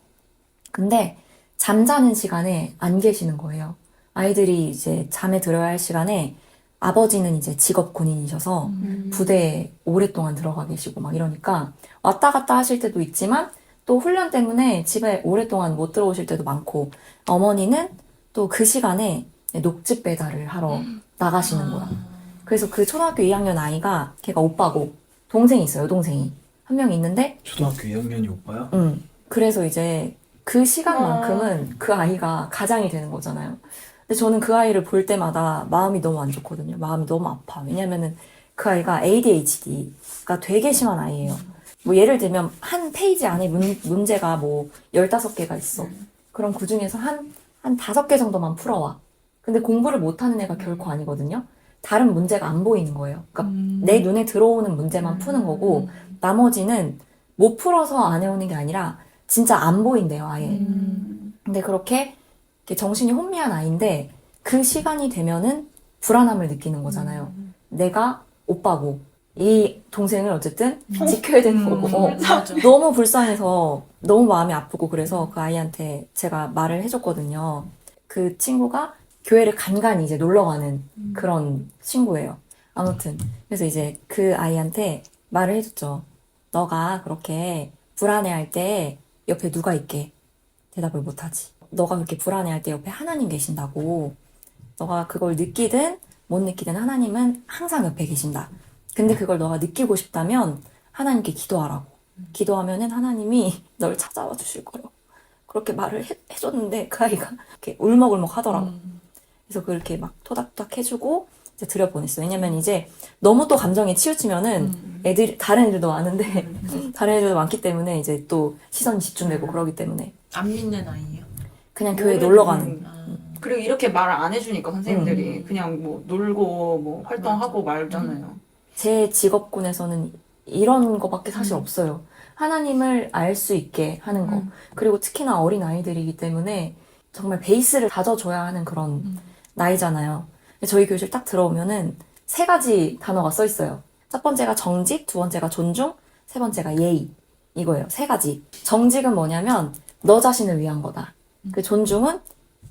Speaker 4: 근데 잠자는 시간에 안 계시는 거예요. 아이들이 이제 잠에 들어야 할 시간에 아버지는 이제 직업 군인이셔서 부대에 오랫동안 들어가 계시고 막 이러니까 왔다 갔다 하실 때도 있지만 또 훈련 때문에 집에 오랫동안 못 들어오실 때도 많고 어머니는 또 그 시간에 녹즙 배달을 하러 나가시는 거야. 그래서 그 초등학교 2학년 아이가 걔가 오빠고 동생이 있어요. 여동생이 한 명 있는데
Speaker 1: 초등학교 2학년이 오빠야?
Speaker 4: 그래서 이제 그 시간만큼은 그 아이가 가장이 되는 거잖아요. 근데 저는 그 아이를 볼 때마다 마음이 너무 안 좋거든요. 마음이 너무 아파. 왜냐면은 그 아이가 ADHD가 되게 심한 아이예요. 뭐 예를 들면 한 페이지 안에 문제가 뭐 15개가 있어. 그럼 그 중에서 한 5개 정도만 풀어와. 근데 공부를 못하는 애가 결코 아니거든요. 다른 문제가 안 보이는 거예요. 그러니까 내 눈에 들어오는 문제만 푸는 거고 나머지는 못 풀어서 안 해오는 게 아니라 진짜 안 보인대요, 아예. 근데 그렇게 정신이 혼미한 아이인데 그 시간이 되면은 불안함을 느끼는 거잖아요. 내가 오빠고 이 동생을 어쨌든 지켜야 되는 거고
Speaker 2: 맞아.
Speaker 4: 너무 불쌍해서 너무 마음이 아프고 그래서 그 아이한테 제가 말을 해줬거든요. 그 친구가 교회를 간간히 이제 놀러 가는 그런 친구예요. 아무튼 그래서 이제 그 아이한테 말을 해줬죠. 너가 그렇게 불안해할 때 옆에 누가 있게? 대답을 못하지. 너가 그렇게 불안해할 때 옆에 하나님 계신다고. 너가 그걸 느끼든 못 느끼든 하나님은 항상 옆에 계신다. 근데 그걸 너가 느끼고 싶다면 하나님께 기도하라고. 기도하면은 하나님이 널 찾아와 주실 거라고. 그렇게 말을 해줬는데 그 아이가 이렇게 울먹울먹 하더라고. 그래서 그렇게 막 토닥토닥 해주고 이제 들여보냈어. 왜냐면 이제 너무 또 감정에 치우치면은 다른 애들도 많은데 다른 애들도 많기 때문에 이제 또 시선이 집중되고 그러기 때문에
Speaker 2: 안 믿는 아이예요.
Speaker 4: 그냥 교회 놀러 가는.
Speaker 3: 그리고 이렇게 말을 안 해주니까 선생님들이 그냥 뭐 놀고 뭐 활동하고 말잖아요.
Speaker 4: 제 직업군에서는 이런 거밖에 사실 없어요. 하나님을 알 수 있게 하는 거. 그리고 특히나 어린 아이들이기 때문에 정말 베이스를 다져줘야 하는 그런 나이잖아요. 저희 교실 딱 들어오면은 3가지 단어가 써 있어요. 첫 번째가 정직, 두 번째가 존중, 세 번째가 예의. 이거예요. 3가지. 정직은 뭐냐면 너 자신을 위한 거다. 그 존중은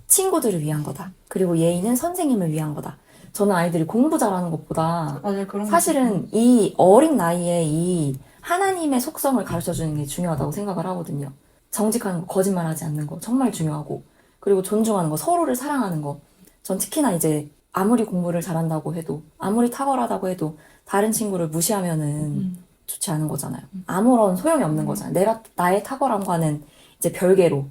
Speaker 4: 친구들을 위한 거다. 그리고 예의는 선생님을 위한 거다. 저는 아이들이 공부 잘하는 것보다
Speaker 3: 맞아요. 그런
Speaker 4: 사실은 이 어린 나이에 이 하나님의 속성을 가르쳐 주는 게 중요하다고 생각을 하거든요. 정직하는 거, 거짓말하지 않는 거 정말 중요하고, 그리고 존중하는 거, 서로를 사랑하는 거. 전 특히나 이제 아무리 공부를 잘한다고 해도, 아무리 탁월하다고 해도 다른 친구를 무시하면은 좋지 않은 거잖아요. 아무런 소용이 없는 거잖아요. 나의 탁월함과는 이제 별개로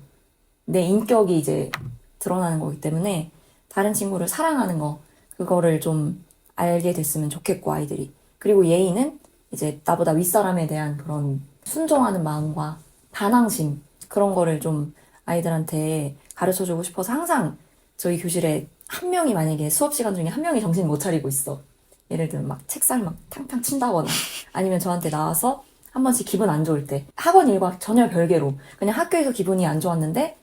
Speaker 4: 내 인격이 이제 드러나는 거기 때문에 다른 친구를 사랑하는 거, 그거를 좀 알게 됐으면 좋겠고, 아이들이. 그리고 예의는 이제 나보다 윗사람에 대한 그런 순종하는 마음과 반항심, 그런 거를 좀 아이들한테 가르쳐 주고 싶어서 항상 저희 교실에 한 명이 만약에 수업 시간 중에 한 명이 정신 못 차리고 있어. 예를 들면 막 책상을 막 탕탕 친다거나 아니면 저한테 나와서 한 번씩 기분 안 좋을 때 학원 일과 전혀 별개로 그냥 학교에서 기분이 안 좋았는데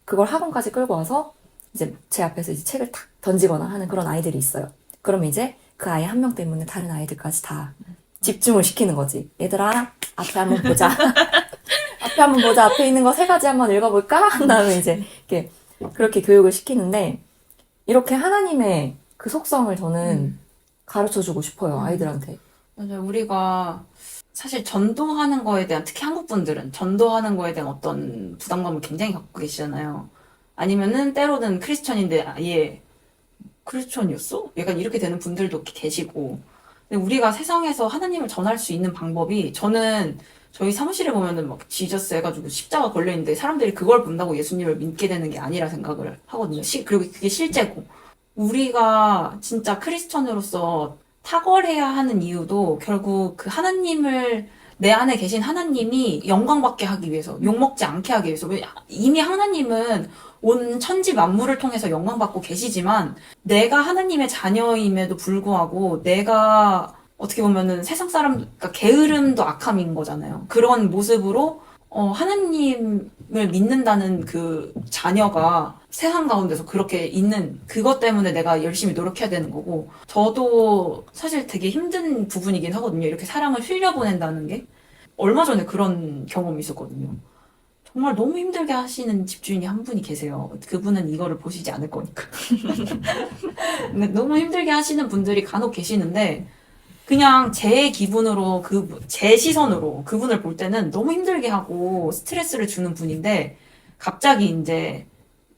Speaker 4: 그걸 학원까지 끌고 와서 이제 제 앞에서 이제 책을 탁 던지거나 하는 그런 아이들이 있어요. 그러면 이제 그 아이 한 명 때문에 다른 아이들까지 다 집중을 시키는 거지. 얘들아, 앞에 한번 보자. 앞에 한번 보자. 앞에 있는 거 3가지 한번 읽어볼까? 한 다음에 이제 이렇게 그렇게 교육을 시키는데, 이렇게 하나님의 그 속성을 저는 가르쳐 주고 싶어요, 아이들한테.
Speaker 3: 맞아요. 우리가 사실 전도하는 거에 대한, 특히 한국 분들은 전도하는 거에 대한 어떤 부담감을 굉장히 갖고 계시잖아요. 아니면은 때로는 크리스천인데 아예 크리스천이었어? 약간 이렇게 되는 분들도 계시고. 근데 우리가 세상에서 하나님을 전할 수 있는 방법이, 저는 저희 사무실에 보면은 막 지저스 해가지고 십자가 걸려있는데 사람들이 그걸 본다고 예수님을 믿게 되는 게 아니라 생각을 하거든요. 그리고 그게 실제고. 우리가 진짜 크리스천으로서 탁월해야 하는 이유도 결국 그 하나님을, 내 안에 계신 하나님이 영광받게 하기 위해서, 욕먹지 않게 하기 위해서. 이미 하나님은 온 천지 만물을 통해서 영광받고 계시지만 내가 하나님의 자녀임에도 불구하고 내가 어떻게 보면은 세상 사람, 그러니까 게으름도 악함인 거잖아요. 그런 모습으로 하나님을 믿는다는 그 자녀가 세상 가운데서 그렇게 있는 그것 때문에 내가 열심히 노력해야 되는 거고, 저도 사실 되게 힘든 부분이긴 하거든요. 이렇게 사랑을 흘려보낸다는 게. 얼마 전에 그런 경험이 있었거든요. 정말 너무 힘들게 하시는 집주인이 한 분이 계세요. 그분은 이거를 보시지 않을 거니까. 근데 너무 힘들게 하시는 분들이 간혹 계시는데, 그냥 제 기분으로, 제 시선으로 그분을 볼 때는 너무 힘들게 하고 스트레스를 주는 분인데, 갑자기 이제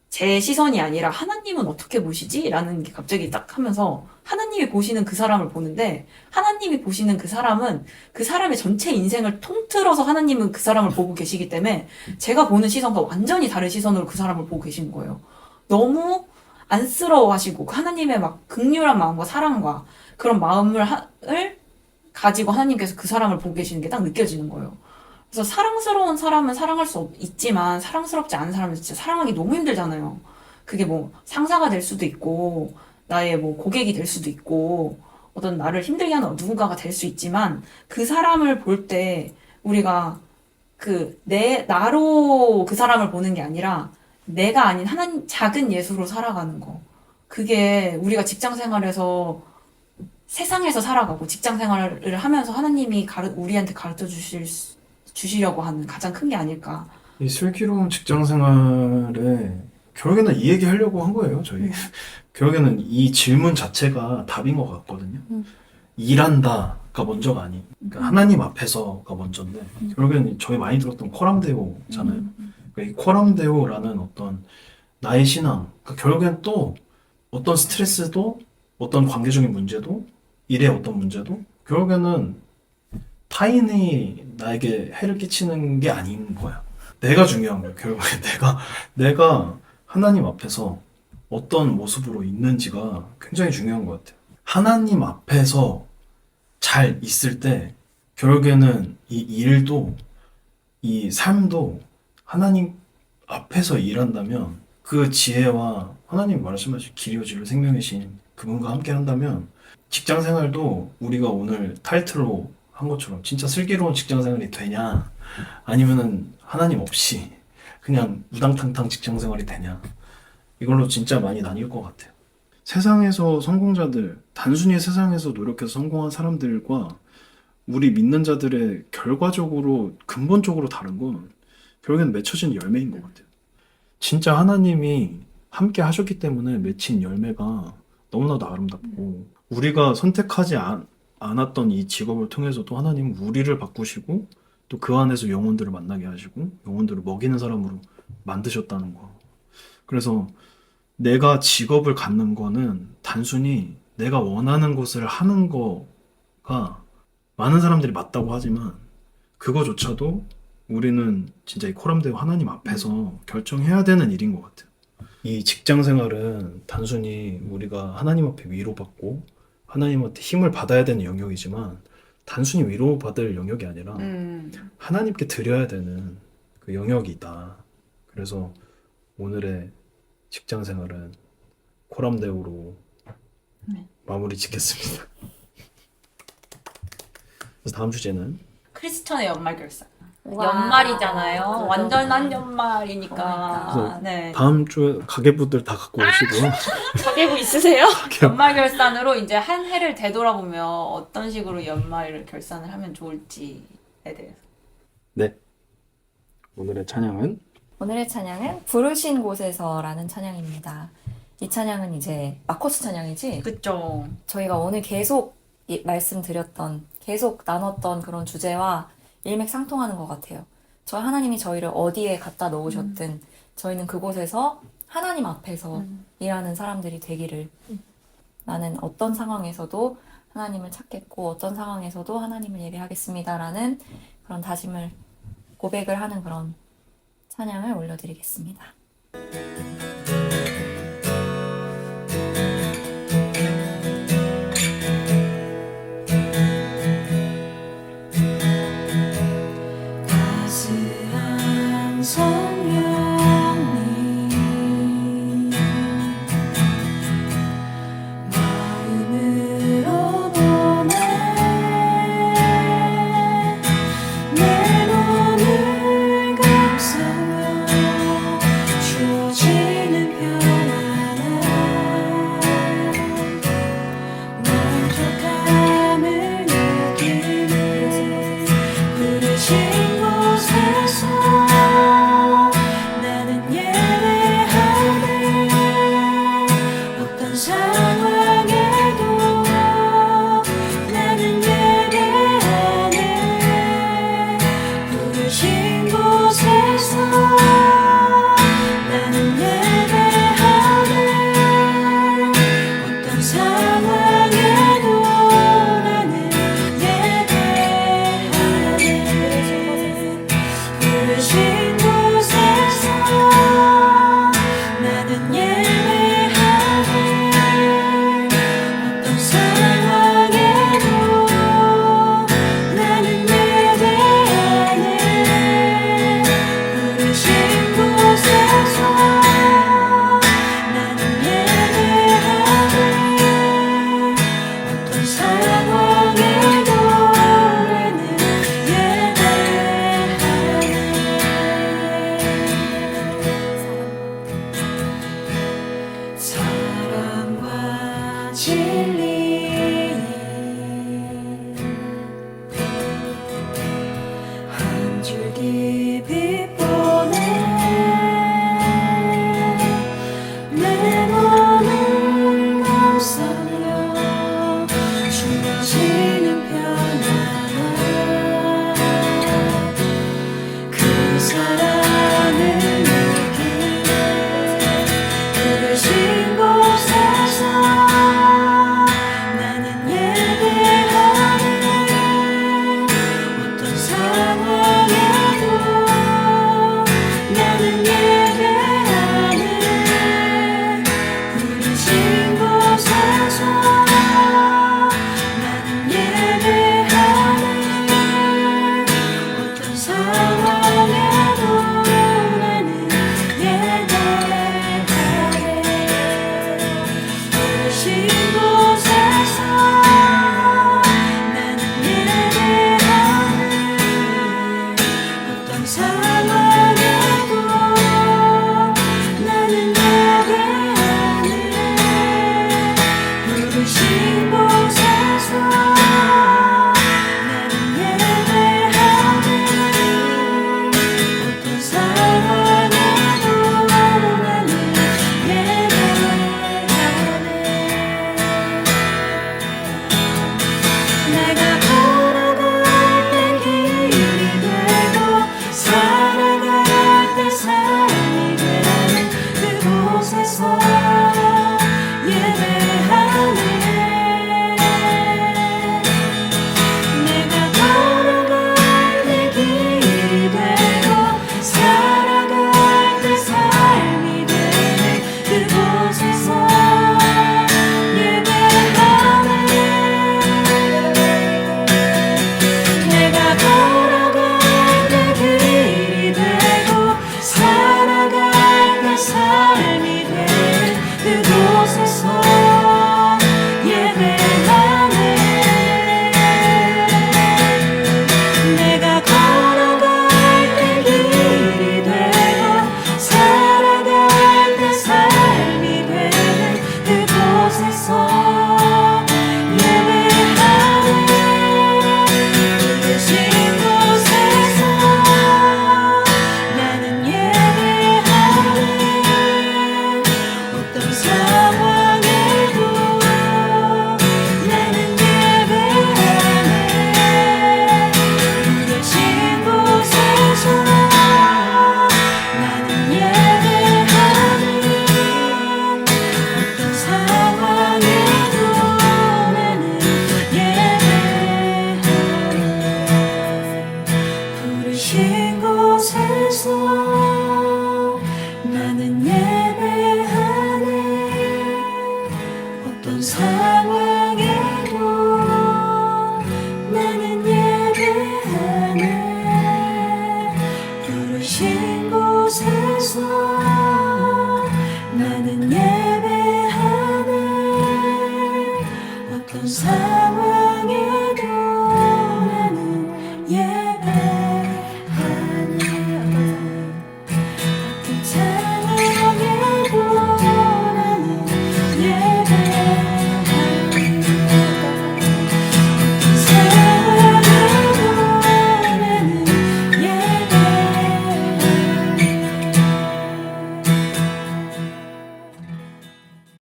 Speaker 3: 제 시선이 아니라 하나님은 어떻게 보시지? 라는 게 갑자기 딱 하면서 하나님이 보시는 그 사람을 보는데, 하나님이 보시는 그 사람은 그 사람의 전체 인생을 통틀어서 하나님은 그 사람을 보고 계시기 때문에 제가 보는 시선과 완전히 다른 시선으로 그 사람을 보고 계시는 거예요. 너무 안쓰러워하시고 하나님의 막 극률한 마음과 사랑과 그런 마음을 가지고 하나님께서 그 사람을 보고 계시는 게 딱 느껴지는 거예요. 그래서 사랑스러운 사람은 사랑할 수 있지만 사랑스럽지 않은 사람은 진짜 사랑하기 너무 힘들잖아요. 그게 뭐 상사가 될 수도 있고 나의 뭐 고객이 될 수도 있고 어떤 나를 힘들게 하는 누군가가 될 수 있지만, 그 사람을 볼 때 우리가 나로 그 사람을 보는 게 아니라 내가 아닌 하나님, 작은 예수로 살아가는 거. 그게 우리가 직장 생활에서, 세상에서 살아가고 직장 생활을 하면서 하나님이 우리한테 가르쳐 주시려고 하는 가장 큰 게 아닐까.
Speaker 1: 이 슬기로운 직장 생활에 결국에는 이 얘기 하려고 한 거예요, 저희. 결국에는 이 질문 자체가 답인 것 같거든요. 일한다가 먼저가 아닌, 그러니까 하나님 앞에서가 먼저인데, 결국에는 저희 많이 들었던 코람데오잖아요. 그러니까 이 코람데오라는 어떤 나의 신앙, 그러니까 결국엔 또 어떤 스트레스도, 어떤 관계적인 문제도, 일의 어떤 문제도 결국에는 타인이 나에게 해를 끼치는 게 아닌 거야. 내가 중요한 거야. 결국에 내가 하나님 앞에서 어떤 모습으로 있는지가 굉장히 중요한 것 같아요. 하나님 앞에서 잘 있을 때 결국에는 이 일도 이 삶도 하나님 앞에서 일한다면 그 지혜와 하나님 말씀하신 길이요 진리요 생명이신 그분과 함께 한다면 직장 생활도 우리가 오늘 타이틀로 한 것처럼 진짜 슬기로운 직장 생활이 되냐 아니면은 하나님 없이 그냥 우당탕탕 직장 생활이 되냐 이걸로 진짜 많이 나뉠 것 같아요. 세상에서 성공자들, 단순히 세상에서 노력해서 성공한 사람들과 우리 믿는 자들의 결과적으로 근본적으로 다른 건 결국엔 맺혀진 열매인 것 같아요. 진짜 하나님이 함께 하셨기 때문에 맺힌 열매가 너무나도 아름답고 우리가 선택하지 않았던 이 직업을 통해서도 하나님은 우리를 바꾸시고 또 그 안에서 영혼들을 만나게 하시고 영혼들을 먹이는 사람으로 만드셨다는 거. 그래서 내가 직업을 갖는 거는 단순히 내가 원하는 것을 하는 거가 많은 사람들이 맞다고 하지만 그거조차도 우리는 진짜 이 코람데오 하나님 앞에서 결정해야 되는 일인 것 같아요. 이 직장 생활은 단순히 우리가 하나님 앞에 위로받고 하나님한테 힘을 받아야 되는 영역이지만 단순히 위로받을 영역이 아니라 하나님께 드려야 되는 그 영역이다. 그래서 오늘의 직장 생활은 코람데오로 마무리 짓겠습니다. 그래서 다음 주제는
Speaker 3: 크리스천의 연말 결산.
Speaker 4: 와.
Speaker 3: 연말이잖아요.
Speaker 4: 그죠,
Speaker 3: 완전한
Speaker 4: 그죠.
Speaker 3: 연말이니까.
Speaker 1: 그래서
Speaker 3: 네.
Speaker 1: 다음 주에 가계부들 다 갖고 오시고
Speaker 3: 가계부 있으세요? 연말 결산으로 이제 한 해를 되돌아보며 어떤 식으로 연말 결산을 하면 좋을지에 대해서.
Speaker 1: 네. 오늘의 찬양은
Speaker 4: 오늘의 찬양은 부르신 곳에서라는 찬양입니다. 이 찬양은 이제 마커스 찬양이지?
Speaker 3: 그쵸.
Speaker 4: 저희가 오늘 계속 말씀드렸던, 계속 나눴던 그런 주제와 일맥상통하는 것 같아요. 하나님이 저희를 어디에 갖다 놓으셨든 저희는 그곳에서 하나님 앞에서 일하는 사람들이 되기를 나는 어떤 상황에서도 하나님을 찾겠고 어떤 상황에서도 하나님을 예배하겠습니다라는 그런 다짐을 고백을 하는 그런 찬양을 올려드리겠습니다. 따스한 성령님 마음으로 보내 내 몸을 감싸며 주어지는 평안함 만족함을 느끼는 부르신 곳에서 나는 예배하네 어떤 상황에도 나는 예배하네 부르신 곳에서 나는 예배하네 어떤 상황에도 나는 예배하네 부르신 곳에서 나는 예배하네 어떤 상황에도 나는 예배하네 부르신 곳에서 나는 예배하네 어떤 상황에도 나는 예배하네 사랑과 진리 한 줄기 빛보내 내 몸을 감싸며 주어지는 편안함 그 사랑을 느끼네 부르신 곳에서
Speaker 2: 곳에서 나는 예배하네. 어떤 상황에도 나는 예배하네. 부르신 곳에서 나는 예배하네. 어떤 상황에도 나는 예배하네. 내가 걸어갈 때 길이 되고 살아갈 때 삶이 되는 그곳에서 예배하네. 내가 걸어갈 때 길이 되고 살아갈 때 삶이 되는 그곳에서 예배하네. 내가 걸어갈 때 길이 되고 살아갈 때 삶이 되는 그곳에서 예배하네. 내가 걸어갈 때 길이 되고 살아갈 때 삶이 되는 그곳에서 예배하네. 부르신 곳에서 나는 예배하네. 어떤 상황에도 나는 예배하네. 부르신 곳에서 나는 예배하네. 어떤 상황에도 나는 예배하네. 부르신 곳에서 나는 예배하네. 어떤 상황에도